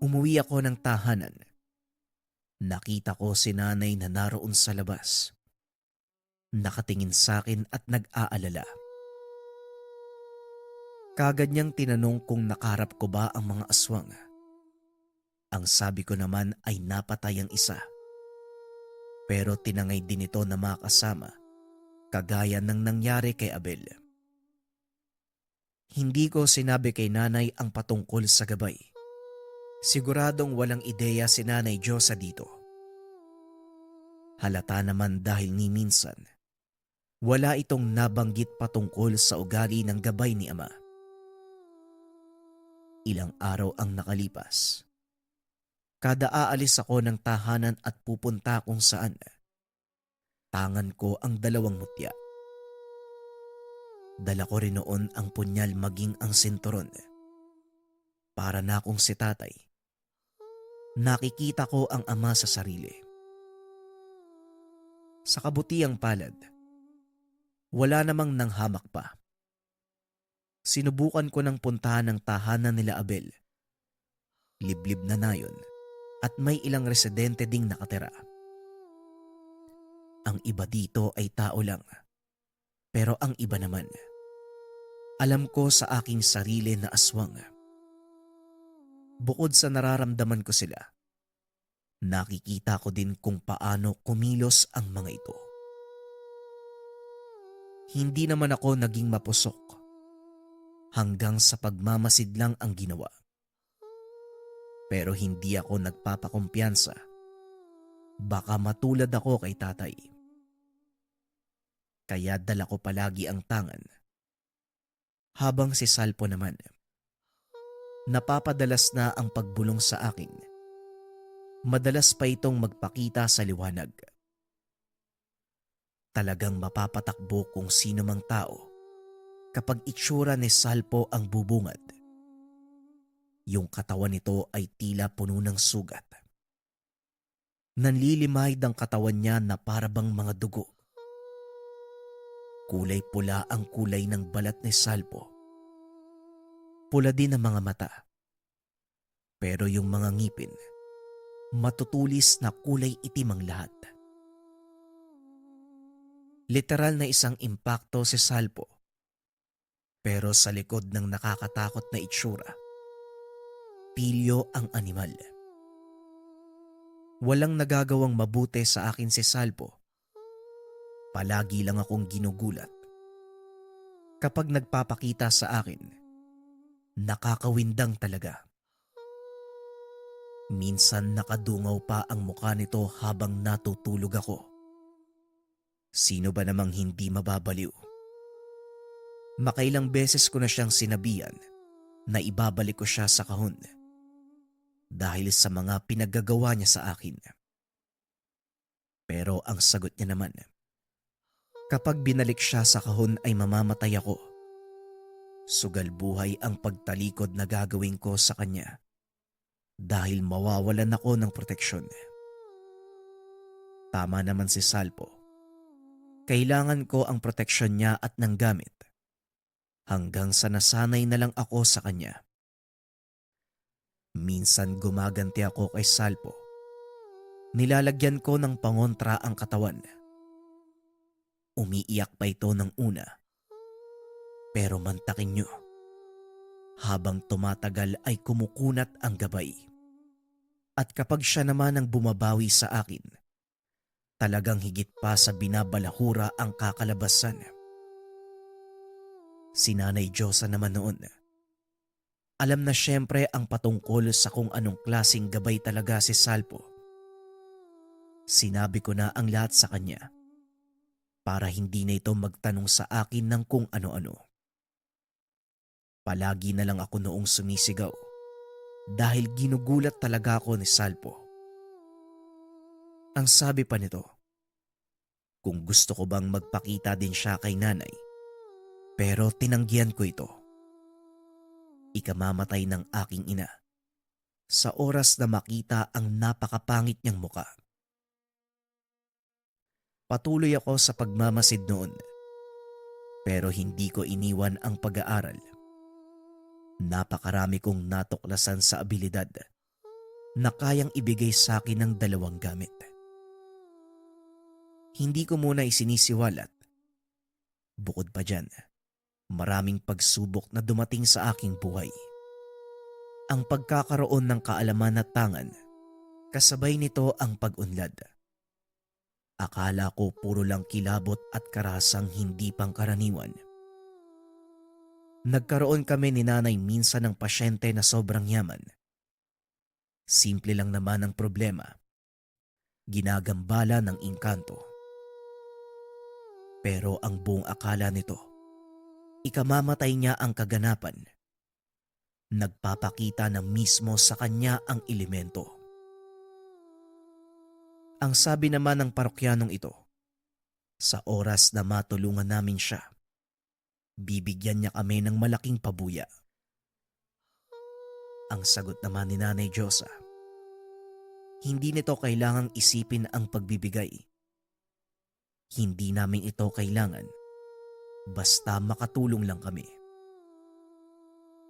Umuwi ako ng tahanan. Nakita ko si nanay na naroon sa labas. Nakatingin sa akin at nag-aalala. Kagad niyang tinanong kung nakaharap ko ba ang mga aswang. Ang sabi ko naman ay napatay ang isa. Pero tinangay din ito na makasama, kagaya ng nangyari kay Abel. Hindi ko sinabi kay nanay ang patungkol sa gabay. Siguradong walang ideya si Nanay Diyosa dito. Halata naman dahil ni minsan, wala itong nabanggit patungkol sa ugali ng gabay ni ama. Ilang araw ang nakalipas. Kada aalis ako ng tahanan at pupunta kung saan, tangan ko ang 2 mutya. Dala ko rin noon ang punyal maging ang sinturon. Para na akong si tatay. Nakikita ko ang ama sa sarili. Sa kabutiang palad, wala namang nanghamak pa. Sinubukan ko ng puntahan ng tahanan nila Abel. Liblib na nayon at may ilang residente ding nakatira. Ang iba dito ay tao lang. Pero ang iba naman, alam ko sa aking sarili na aswang. Bukod sa nararamdaman ko sila, nakikita ko din kung paano kumilos ang mga ito. Hindi naman ako naging mapusok. Hanggang sa pagmamasid lang ang ginawa. Pero hindi ako nagpapakumpiyansa. Baka matulad ako kay tatay. Kaya dala ko palagi ang tangan. Habang si Salpo naman, napapadalas na ang pagbulong sa akin. Madalas pa itong magpakita sa liwanag. Talagang mapapatakbo kung sino mang tao kapag itsura ni Salpo ang bubungad. Yung katawan nito ay tila puno ng sugat. Nanlilimahid ang katawan niya na parabang mga dugo. Kulay pula ang kulay ng balat ni Salpo. Pula din ang mga mata. Pero yung mga ngipin, matutulis na kulay itim ang lahat. Literal na isang impakto si Salpo. Pero sa likod ng nakakatakot na itsura, pilyo ang animal. Walang nagagawang mabuti sa akin si Salpo. Palagi lang akong ginugulat. Kapag nagpapakita sa akin, nakakawindang talaga. Minsan nakadungaw pa ang mukha nito habang natutulog ako. Sino ba namang hindi mababaliw? Makailang beses ko na siyang sinabihan na ibabalik ko siya sa kahon dahil sa mga pinaggagawa niya sa akin. Pero ang sagot niya naman, kapag binalik siya sa kahon ay mamamatay ako. Sugal buhay ang pagtalikod na gagawin ko sa kanya dahil mawawalan ako ng proteksyon. Tama naman si Salpo. Kailangan ko ang proteksyon niya at ng gamit. Hanggang sa nasanay na lang ako sa kanya. Minsan gumaganti ako kay Salpo. Nilalagyan ko ng pangontra ang katawan. Umiiyak pa ito ng una. Pero mantakin nyo, habang tumatagal ay kumukunat ang gabay. At kapag siya naman ang bumabawi sa akin, talagang higit pa sa binabalahura ang kakalabasan. Si Nanay Diyosa naman noon, alam na siyempre ang patungkol sa kung anong klaseng gabay talaga si Salpo. Sinabi ko na ang lahat sa kanya para hindi na ito magtanong sa akin ng kung ano-ano. Palagi na lang ako noong sumisigaw dahil ginugulat talaga ako ni Salpo. Ang sabi pa nito, kung gusto ko bang magpakita din siya kay nanay, pero tinanggihan ko ito. Ikamamatay ng aking ina sa oras na makita ang napakapangit niyang muka. Patuloy ako sa pagmamasid noon, pero hindi ko iniwan ang pag-aaral. Napakarami kong natuklasan sa abilidad na kayang ibigay sa akin ng dalawang gamit. Hindi ko muna isinisiwalat. Bukod pa dyan, maraming pagsubok na dumating sa aking buhay. Ang pagkakaroon ng kaalaman at tangan, kasabay nito ang pag-unlad. Akala ko puro lang kilabot at karasang hindi pangkaraniwan. Nagkaroon kami ni nanay minsan ng pasyente na sobrang yaman. Simple lang naman ang problema. Ginagambala ng engkanto. Pero ang buong akala nito, ikamamatay niya ang kaganapan. Nagpapakita na mismo sa kanya ang elemento. Ang sabi naman ng parokyanong ito, sa oras na matulungan namin siya, bibigyan niya kami ng malaking pabuya. Ang sagot naman ni Nanay Diyosa, hindi nito kailangang isipin ang pagbibigay. Hindi namin ito kailangan, basta makatulong lang kami.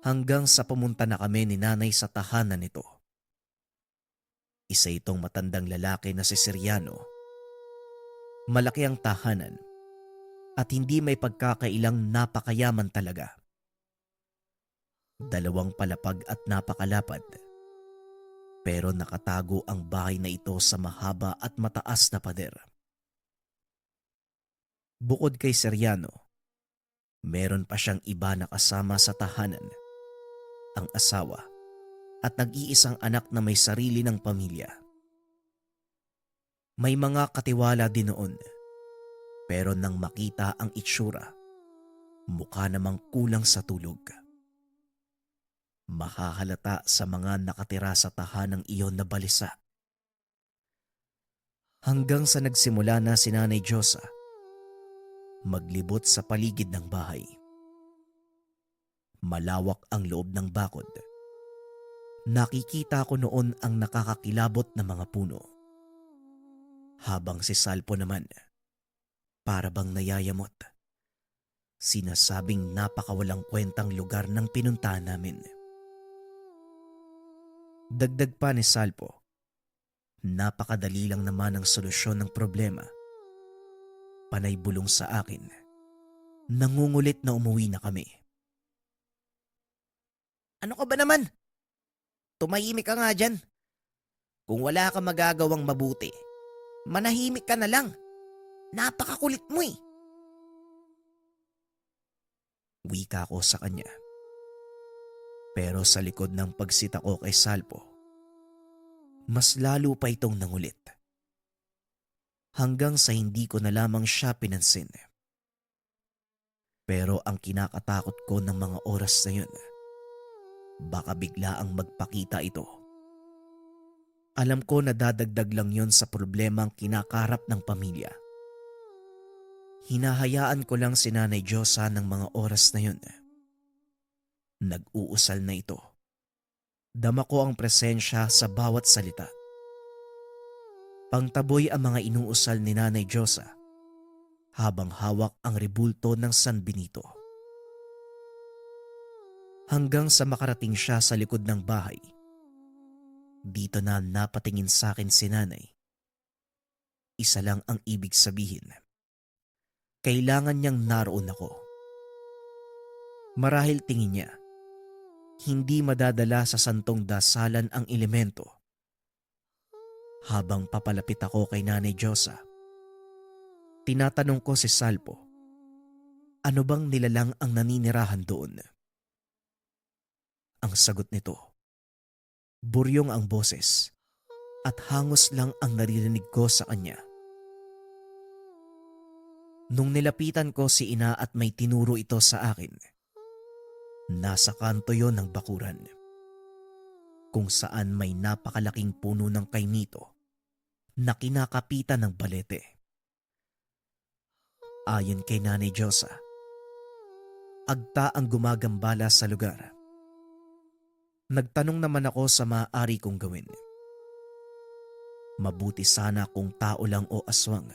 hanggang sa pumunta na kami ni nanay sa tahanan nito. Isa itong matandang lalaki na si Siriano. Malaki ang tahanan at hindi may pagkakailang napakayaman talaga. 2 palapag at napakalapad. Pero nakatago ang bahay na ito sa mahaba at mataas na pader. Bukod kay Siriano, meron pa siyang iba na kasama sa tahanan, ang asawa at nag-iisang anak na may sarili ng pamilya. May mga katiwala din noon, pero nang makita ang itsura, mukha namang kulang sa tulog. Mahahalata sa mga nakatira sa tahanang iyon na balisa. Hanggang sa nagsimula na si Nanay Diyosa maglibot sa paligid ng bahay. Malawak ang loob ng bakod. Nakikita ko noon ang nakakakilabot na mga puno. Habang si Salpo naman, para bang nayayamot. Sinasabing napakawalang kwentang lugar ng pinuntahan namin. Dagdag pa ni Salpo, napakadali lang naman ang solusyon ng problema. Panay bulong sa akin, nangungulit na umuwi na kami. Ano ka ba naman? Tumahimik ka nga dyan. Kung wala ka magagawang mabuti, manahimik ka na lang. Napakakulit mo eh. Wika ko sa kanya. Pero sa likod ng pagsita ko kay Salpo, mas lalo pa itong nangulit. Hanggang sa hindi ko na lamang siya pinansin. Pero ang kinakatakot ko ng mga oras na yun, baka bigla ang magpakita ito. Alam ko na dadagdag lang yon sa problemang kinakarap ng pamilya. Hinahayaan ko lang si Nanay Diyosa ng mga oras na yun. Nag-uusal na ito. Dama ko ang presensya sa bawat salita. Pangtaboy ang mga inuusal ni Nanay Diyosa habang hawak ang rebulto ng San Benito. Hanggang sa makarating siya sa likod ng bahay. Dito na napatingin sa akin si Nanay. Isa lang ang ibig sabihin. Kailangan niyang naroon ako. Marahil tingin niya, hindi madadala sa santong dasalan ang elemento. Habang papalapit ako kay Nanay Diyosa, tinatanong ko si Salpo, ano bang nilalang ang naninirahan doon? Ang sagot nito, buryong ang boses at hangos lang ang naririnig ko sa kanya. Nung nilapitan ko si ina at may tinuro ito sa akin, nasa kanto yon ng bakuran, kung saan may napakalaking puno ng kainito na kinakapitan ng balete. Ayon kay Nanay Diyosa, agta ang gumagambala sa lugar. Nagtanong naman ako sa maaari kong gawin. Mabuti sana kung tao lang o aswang,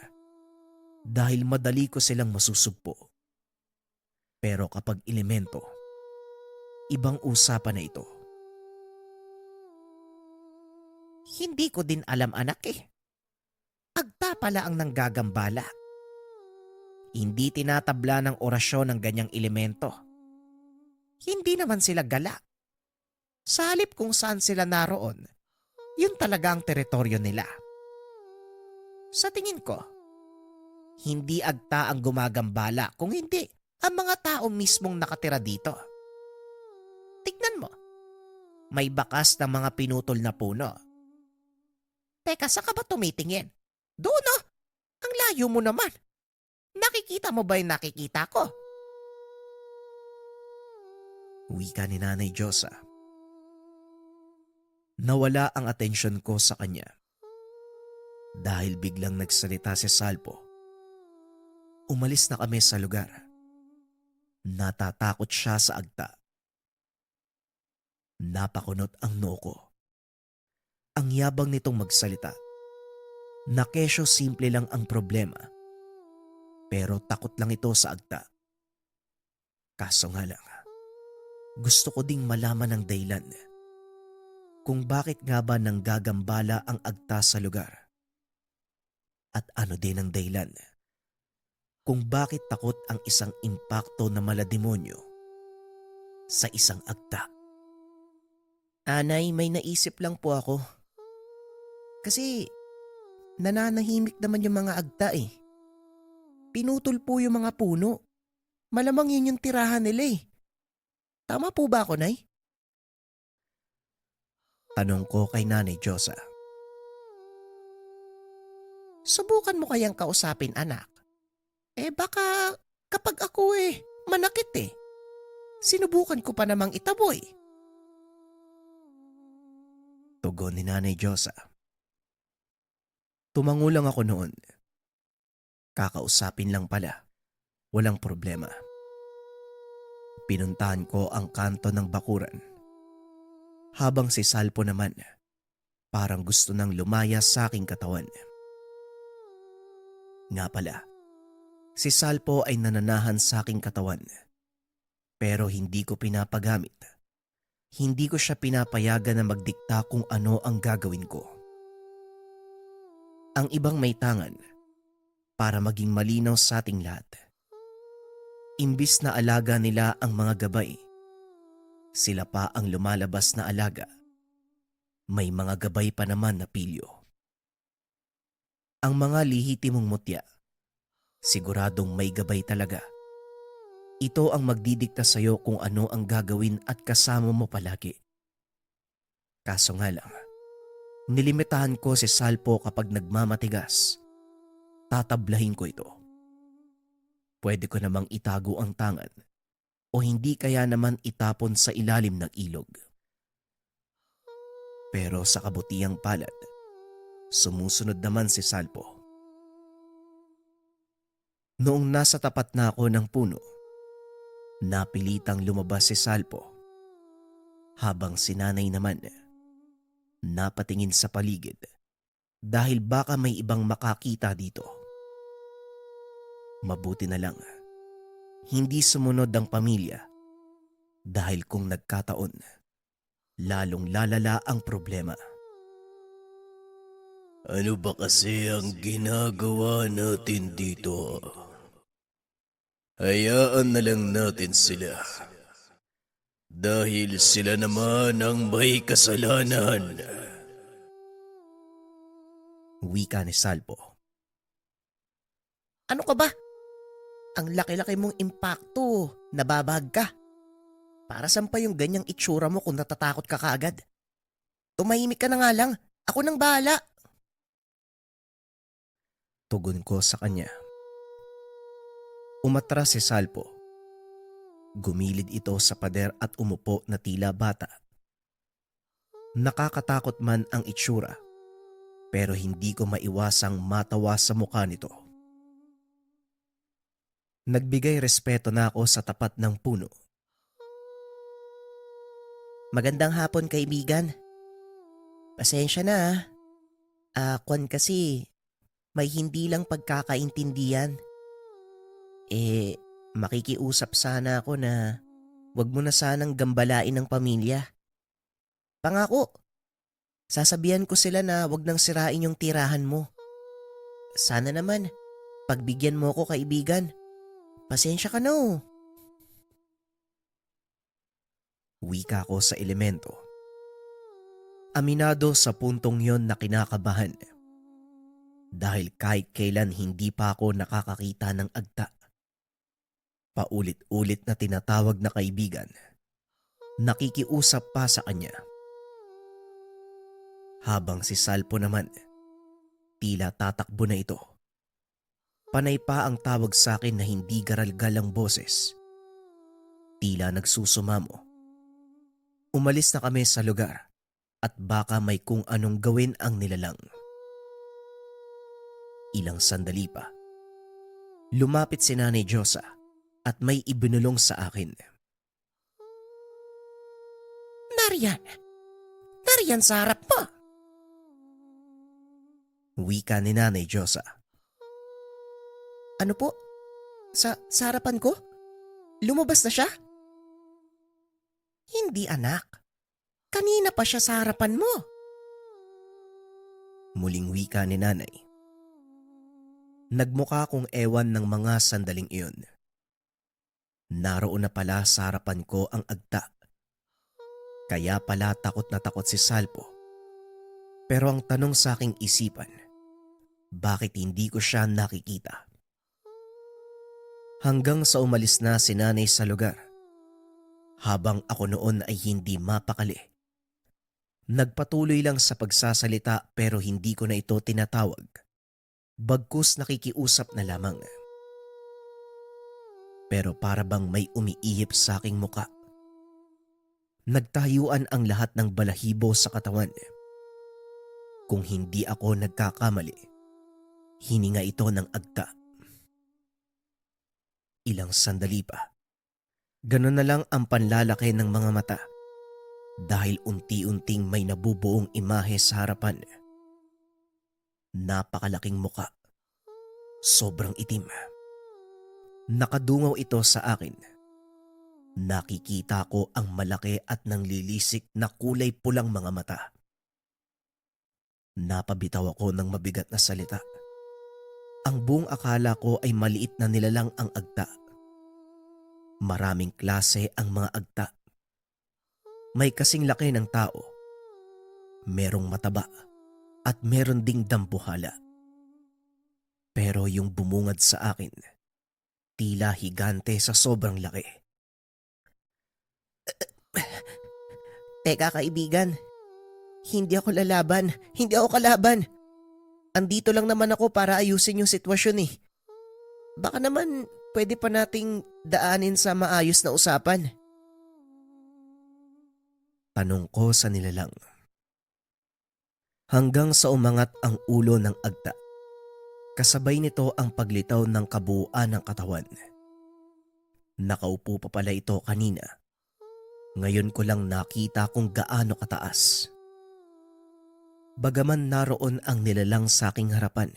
dahil madali ko silang masusugpo. Pero kapag elemento, ibang usapan na ito. Hindi ko din alam anak eh. Agta pala ang nanggagambala. Hindi tinatabla ng orasyon ng ganyang elemento. Hindi naman sila gala. Sa halip kung saan sila naroon, yun talaga ang teritoryo nila. Sa tingin ko, hindi agta ang gumagambala kung hindi ang mga tao mismong nakatira dito. Tignan mo, may bakas ng mga pinutol na puno. Teka, saan ka ba tumitingin? Doon oh, ang layo mo naman. Nakikita mo ba yung nakikita ko? Wika ni Nanay Diyosa. Nawala ang atensyon ko sa kanya. Dahil biglang nagsalita si Salpo. Umalis na kami sa lugar. Natatakot siya sa agta. Napakunot ang noo ko. Ang yabang nitong magsalita. Na kesyo simple lang ang problema. Pero takot lang ito sa agta. Kaso nga lang, Gusto ko ding malaman ang dahilan kung bakit nga ba nanggagambala ang agta sa lugar. At ano din ang dahilan kung bakit takot ang isang impakto na malademonyo sa isang agta. Anay, may naisip lang po ako. Kasi nananahimik naman yung mga agta eh. Pinutol po yung mga puno. Malamang yun yung tirahan nila eh. Tama po ba ako, Nay? Tanong ko kay Nanay Josa. Subukan mo kayang kausapin, anak. Baka kapag ako manakit eh. Sinubukan ko pa namang itaboy. Tugon ni Nanay Josa. Tumango lang ako noon. Kakausapin lang pala. Walang problema. Pinuntahan ko ang kanto ng bakuran. Habang si Salpo naman, parang gusto nang lumaya sa aking katawan. Nga pala, si Salpo ay nananahan sa aking katawan. Pero hindi ko pinapagamit. Hindi ko siya pinapayagan na magdikta kung ano ang gagawin ko. Ang ibang may tangan para maging malinaw sa ating lahat. Imbis na alaga nila ang mga gabay, sila pa ang lumalabas na alaga. May mga gabay pa naman na pilyo. Ang mga lihitimong mutya, siguradong may gabay talaga. Ito ang magdidikta sa'yo kung ano ang gagawin at kasama mo palagi. Kaso nga lang, nilimitahan ko si Salpo kapag nagmamatigas. Tatablahin ko ito. Pwede ko namang itago ang tangan o hindi kaya naman itapon sa ilalim ng ilog. Pero sa kabutiang palad, sumusunod naman si Salpo. Noong nasa tapat na ako ng puno, napilitang lumabas si Salpo. Habang si Nanay naman, napatingin sa paligid dahil baka may ibang makakita dito. Mabuti na lang, hindi sumunod ang pamilya dahil kung nagkataon, lalong lalala ang problema. Ano ba kasi ang ginagawa natin dito? Hayaan na lang natin sila. Dahil sila naman ang may kasalanan. Wika ni Salpo. Ano ka ba? Ang laki-laki mong impakto. Nababag ka. Para saan pa yung ganyang itsura mo kung natatakot ka kaagad? Tumahimik ka na nga lang. Ako nang bahala. Tugon ko sa kanya. Umatras si Salpo. Gumilid ito sa pader at umupo na tila bata. Nakakatakot man ang itsura, pero hindi ko maiwasang matawa sa mukha nito. Nagbigay respeto na ako sa tapat ng puno. Magandang hapon, kaibigan. Pasensya na Kwan kasi, may hindi lang pagkakaintindihan. Makikiusap sana ako na wag mo na sanang gambalain ng pamilya. Pangako, sasabihan ko sila na wag nang sirain yung tirahan mo. Sana naman, pagbigyan mo ko, kaibigan. Pasensya ka na Wika ko sa elemento. Aminado sa puntong yon na kinakabahan. Dahil kahit kailan hindi pa ako nakakakita ng agta. Paulit-ulit na tinatawag na kaibigan. Nakikiusap pa sa kanya. Habang si Salpo naman, tila tatakbo na ito. Panay pa ang tawag sa akin na hindi garalgal ang boses. Tila nagsusumamo. Umalis na kami sa lugar at baka may kung anong gawin ang nilalang. Ilang sandali pa, lumapit si Nanay Josa at may ibinulong sa akin. Nariyan! Nariyan sa harap mo! Wika ni Nanay Josa. Ano po? Sa harapan ko? Lumabas na siya? Hindi anak. Kanina pa siya sa harapan mo. Muling wika ni nanay. Nagmukha kong ewan ng mga sandaling iyon. Naroon na pala sa harapan ko ang agta. Kaya pala takot na takot si Salpo. Pero ang tanong sa aking isipan, bakit hindi ko siya nakikita? Hanggang sa umalis na si nanay sa lugar. Habang ako noon ay hindi mapakali. Nagpatuloy lang sa pagsasalita pero hindi ko na ito tinatawag. Bagkus nakikiusap na lamang. Pero para bang may umiihip sa aking muka. Nagtayuan ang lahat ng balahibo sa katawan. Kung hindi ako nagkakamali, hininga ito ng agta. Ilang sandali pa. Ganun na lang ang panlalaki ng mga mata dahil unti-unting may nabubuong imahe sa harapan. Napakalaking muka. Sobrang itim. Nakadungaw ito sa akin. Nakikita ko ang malaki at nanglilisik na kulay pulang mga mata. Napabitaw ako ng mabigat na salita. Ang buong akala ko ay maliit na nilalang ang agta. Maraming klase ang mga agta. May kasing laki ng tao. Merong mataba at meron ding dambuhala. Pero yung bumungad sa akin, tila higante sa sobrang laki. Teka kaibigan, hindi ako lalaban. Hindi ako kalaban. Andito lang naman ako para ayusin yung sitwasyon eh. Baka naman pwede pa nating daanin sa maayos na usapan. Tanong ko sa nilalang. Hanggang sa umangat ang ulo ng agta. Kasabay nito ang paglitaw ng kabuuan ng katawan. Nakaupo pa pala ito kanina. Ngayon ko lang nakita kung gaano kataas. Bagaman naroon ang nilalang sa aking harapan.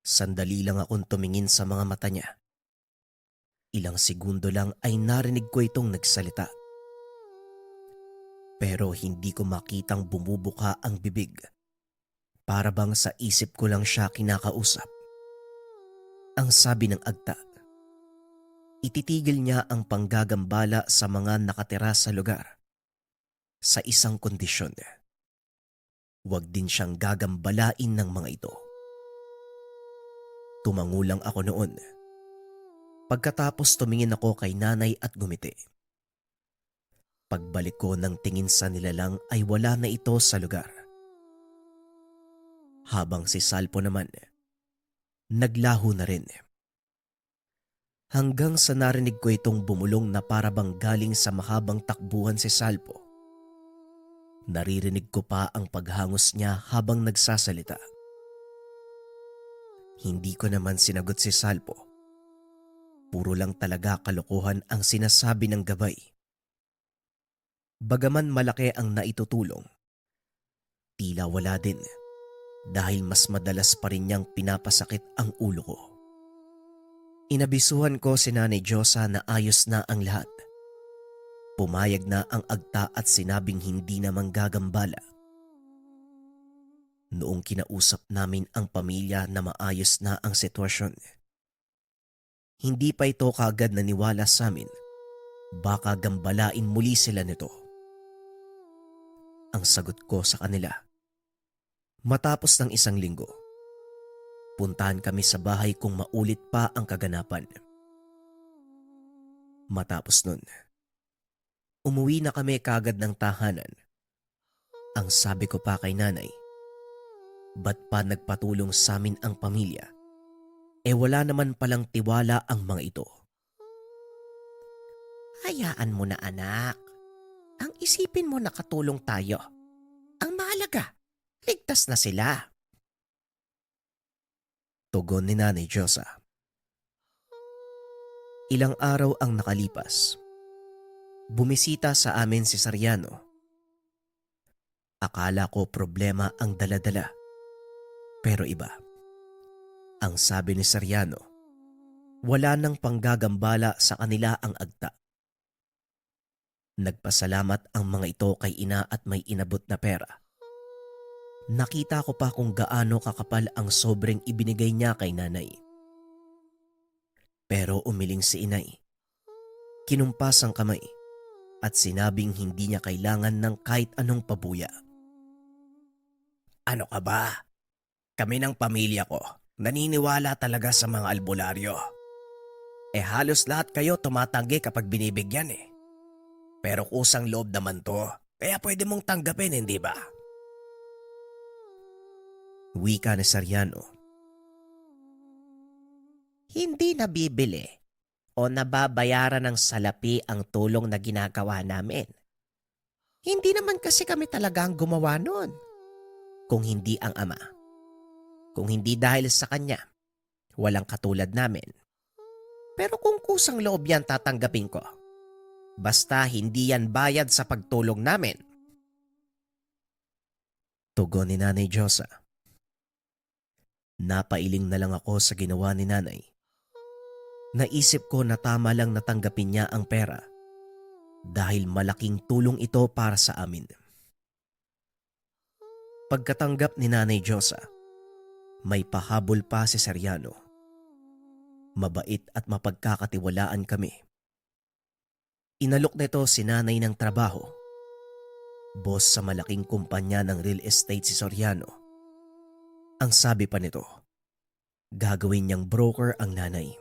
Sandali lang akong tumingin sa mga mata niya. Ilang segundo lang ay narinig ko itong nagsalita. Pero hindi ko makitang bumubuka ang bibig. Para bang sa isip ko lang siya kinakausap. Ang sabi ng agta, ititigil niya ang panggagambala sa mga nakatira sa lugar. Sa isang kondisyon. Huwag din siyang gagambalain ng mga ito. Tumangulang ako noon. Pagkatapos tumingin ako kay nanay at gumiti. Pagbalik ko ng tingin sa nilalang ay wala na ito sa lugar. Habang si Salpo naman, naglaho na rin. Hanggang sa narinig ko itong bumulong na parabang galing sa mahabang takbuhan si Salpo. Naririnig ko pa ang paghangos niya habang nagsasalita. Hindi ko naman sinagot si Salpo. Puro lang talaga kalokohan ang sinasabi ng gabay. Bagaman malaki ang naitutulong, tila wala din dahil mas madalas pa rin niyang pinapasakit ang ulo ko. Inabisuhan ko si Nanay Diyosa na ayos na ang lahat. Pumayag na ang agta at sinabing hindi naman gagambala. Noong kinausap namin ang pamilya na maayos na ang sitwasyon, hindi pa ito kaagad naniwala sa amin. Baka gambalain muli sila nito. Ang sagot ko sa kanila, matapos ng 1 linggo, puntahan kami sa bahay kung maulit pa ang kaganapan. Matapos nun, umuwi na kami kaagad ng tahanan. Ang sabi ko pa kay nanay, ba't pa nagpatulong sa amin ang pamilya? Wala naman palang tiwala ang mga ito. Hayaan mo na anak. Ang isipin mo nakatulong tayo. Ang mahalaga, ligtas na sila. Tugon ni Nanay Diyosa. Ilang araw ang nakalipas. Bumisita sa amin si Sariano. Akala ko problema ang daladala. Pero iba. Ang sabi ni Sariano, wala nang panggagambala sa kanila ang agta. Nagpasalamat ang mga ito kay ina at may inabot na pera. Nakita ko pa kung gaano kakapal ang sobreng ibinigay niya kay nanay. Pero umiling si inay. Kinumpas ang kamay at sinabing hindi niya kailangan ng kahit anong pabuya. Ano ka ba? Kami ng pamilya ko, naniniwala talaga sa mga albularyo. Halos lahat kayo tumatanggi kapag binibigyan eh. Pero kusang loob naman to, kaya pwede mong tanggapin, hindi ba? Wika ni Soriano. Hindi nabibili o nababayaran ng salapi ang tulong na ginagawa namin. Hindi naman kasi kami talagang gumawa nun. Kung hindi ang ama. Kung hindi dahil sa kanya, walang katulad namin. Pero kung kusang loob yan tatanggapin ko. Basta hindi yan bayad sa pagtulong namin. Tugon ni Nanay Josa. Napailing na lang ako sa ginawa ni nanay. Naisip ko na tama lang natanggapin niya ang pera dahil malaking tulong ito para sa amin. Pagkatanggap ni Nanay Josa, may pahabol pa si Soriano. Mabait at mapagkakatiwalaan kami. Inalok nito si nanay ng trabaho. Boss sa malaking kumpanya ng real estate si Soriano. Ang sabi pa nito, gagawin niyang broker ang nanay.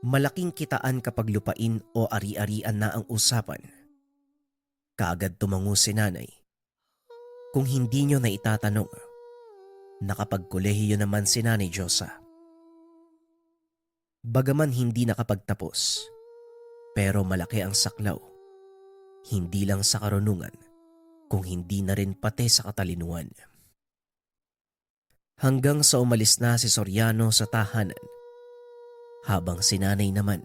Malaking kitaan kapag lupain o ari-arian na ang usapan. Kaagad tumango si nanay. Kung hindi niyo na itatanong, nakapagkolehiyo naman si Nanay Josa. Bagaman hindi nakapagtapos, pero malaki ang saklaw. Hindi lang sa karunungan, kung hindi na rin pati sa katalinuhan. Hanggang sa umalis na si Soriano sa tahanan, habang si nanay naman,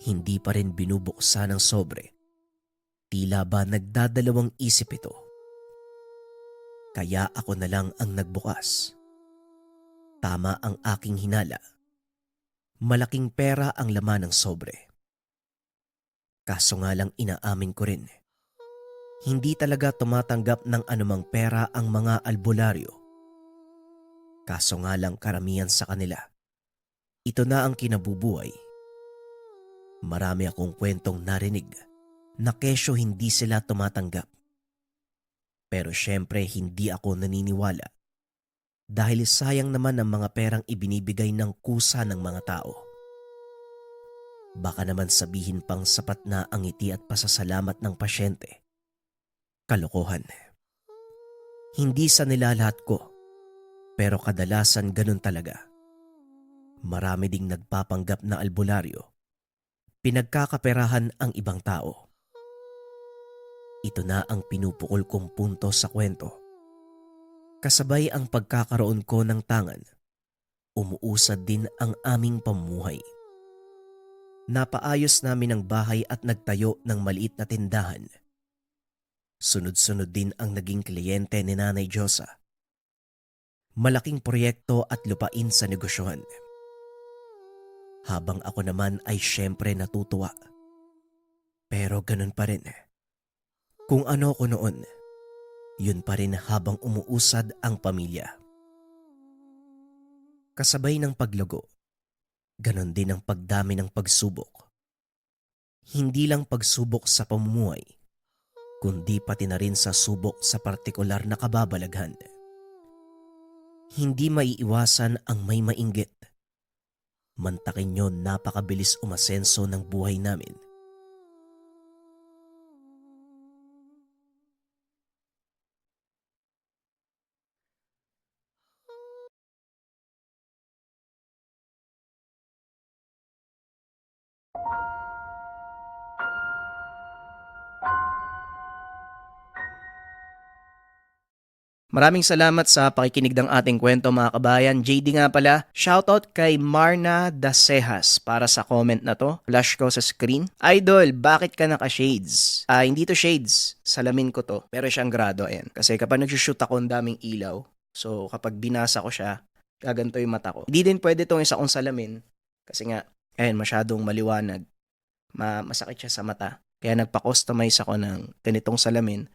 hindi pa rin binubuksan ng sobre. Tila ba nagdadalawang isip ito. Kaya ako na lang ang nagbukas. Tama ang aking hinala. Malaking pera ang laman ng sobre. Kaso nga lang inaamin ko rin, hindi talaga tumatanggap ng anumang pera ang mga albularyo. Kaso nga lang karamihan sa kanila, ito na ang kinabubuhay. Marami akong kwentong narinig na kesyo hindi sila tumatanggap. Pero syempre hindi ako naniniwala dahil sayang naman ang mga perang ibinibigay ng kusa ng mga tao. Baka naman sabihin pang sapat na ang ngiti at pasasalamat ng pasyente. Kalokohan. Hindi sa nilalahat ko, pero kadalasan ganun talaga. Marami ding nagpapanggap na albularyo. Pinagkakaperahan ang ibang tao. Ito na ang pinupukol kong punto sa kwento. Kasabay ang pagkakaroon ko ng tangan, umuusad din ang aming pamumuhay. Napaayos namin ang bahay at nagtayo ng maliit na tindahan. Sunod-sunod din ang naging kliyente ni Nanay Josa. Malaking proyekto at lupain sa negosyohan. Habang ako naman ay syempre natutuwa. Pero ganun pa rin. Kung ano ko noon, yun pa rin habang umuusad ang pamilya. Kasabay ng paglago, ganon din ang pagdami ng pagsubok. Hindi lang pagsubok sa pamumuhay, kundi pati na rin sa subok sa partikular na kababalaghan. Hindi maiiwasan ang may mainggit. Mantakin nyo napakabilis umasenso ng buhay namin. Maraming salamat sa pakikinig ng ating kwento mga kabayan. JD nga pala, shoutout kay Marna Dasejas para sa comment na to. Flash ko sa screen. Idol, bakit ka naka-shades? Hindi to shades. Salamin ko to. Pero siyang grado, ayan. Kasi kapag nag-shoot ako, ang daming ilaw. So kapag binasa ko siya, gaganto yung mata ko. Hindi din pwede itong isa kong salamin. Kasi nga, ayan, masyadong maliwanag. Masakit siya sa mata. Kaya nagpa-customize ako ng ganitong salamin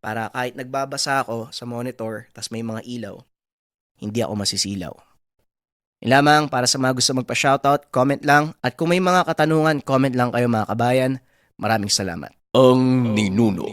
para kahit nagbabasa ako sa monitor tas may mga ilaw, hindi ako masisilaw. Yun lamang, para sa mga gusto magpa-shoutout, comment lang. At kung may mga katanungan, comment lang kayo mga kabayan. Maraming salamat. Ang ninuno.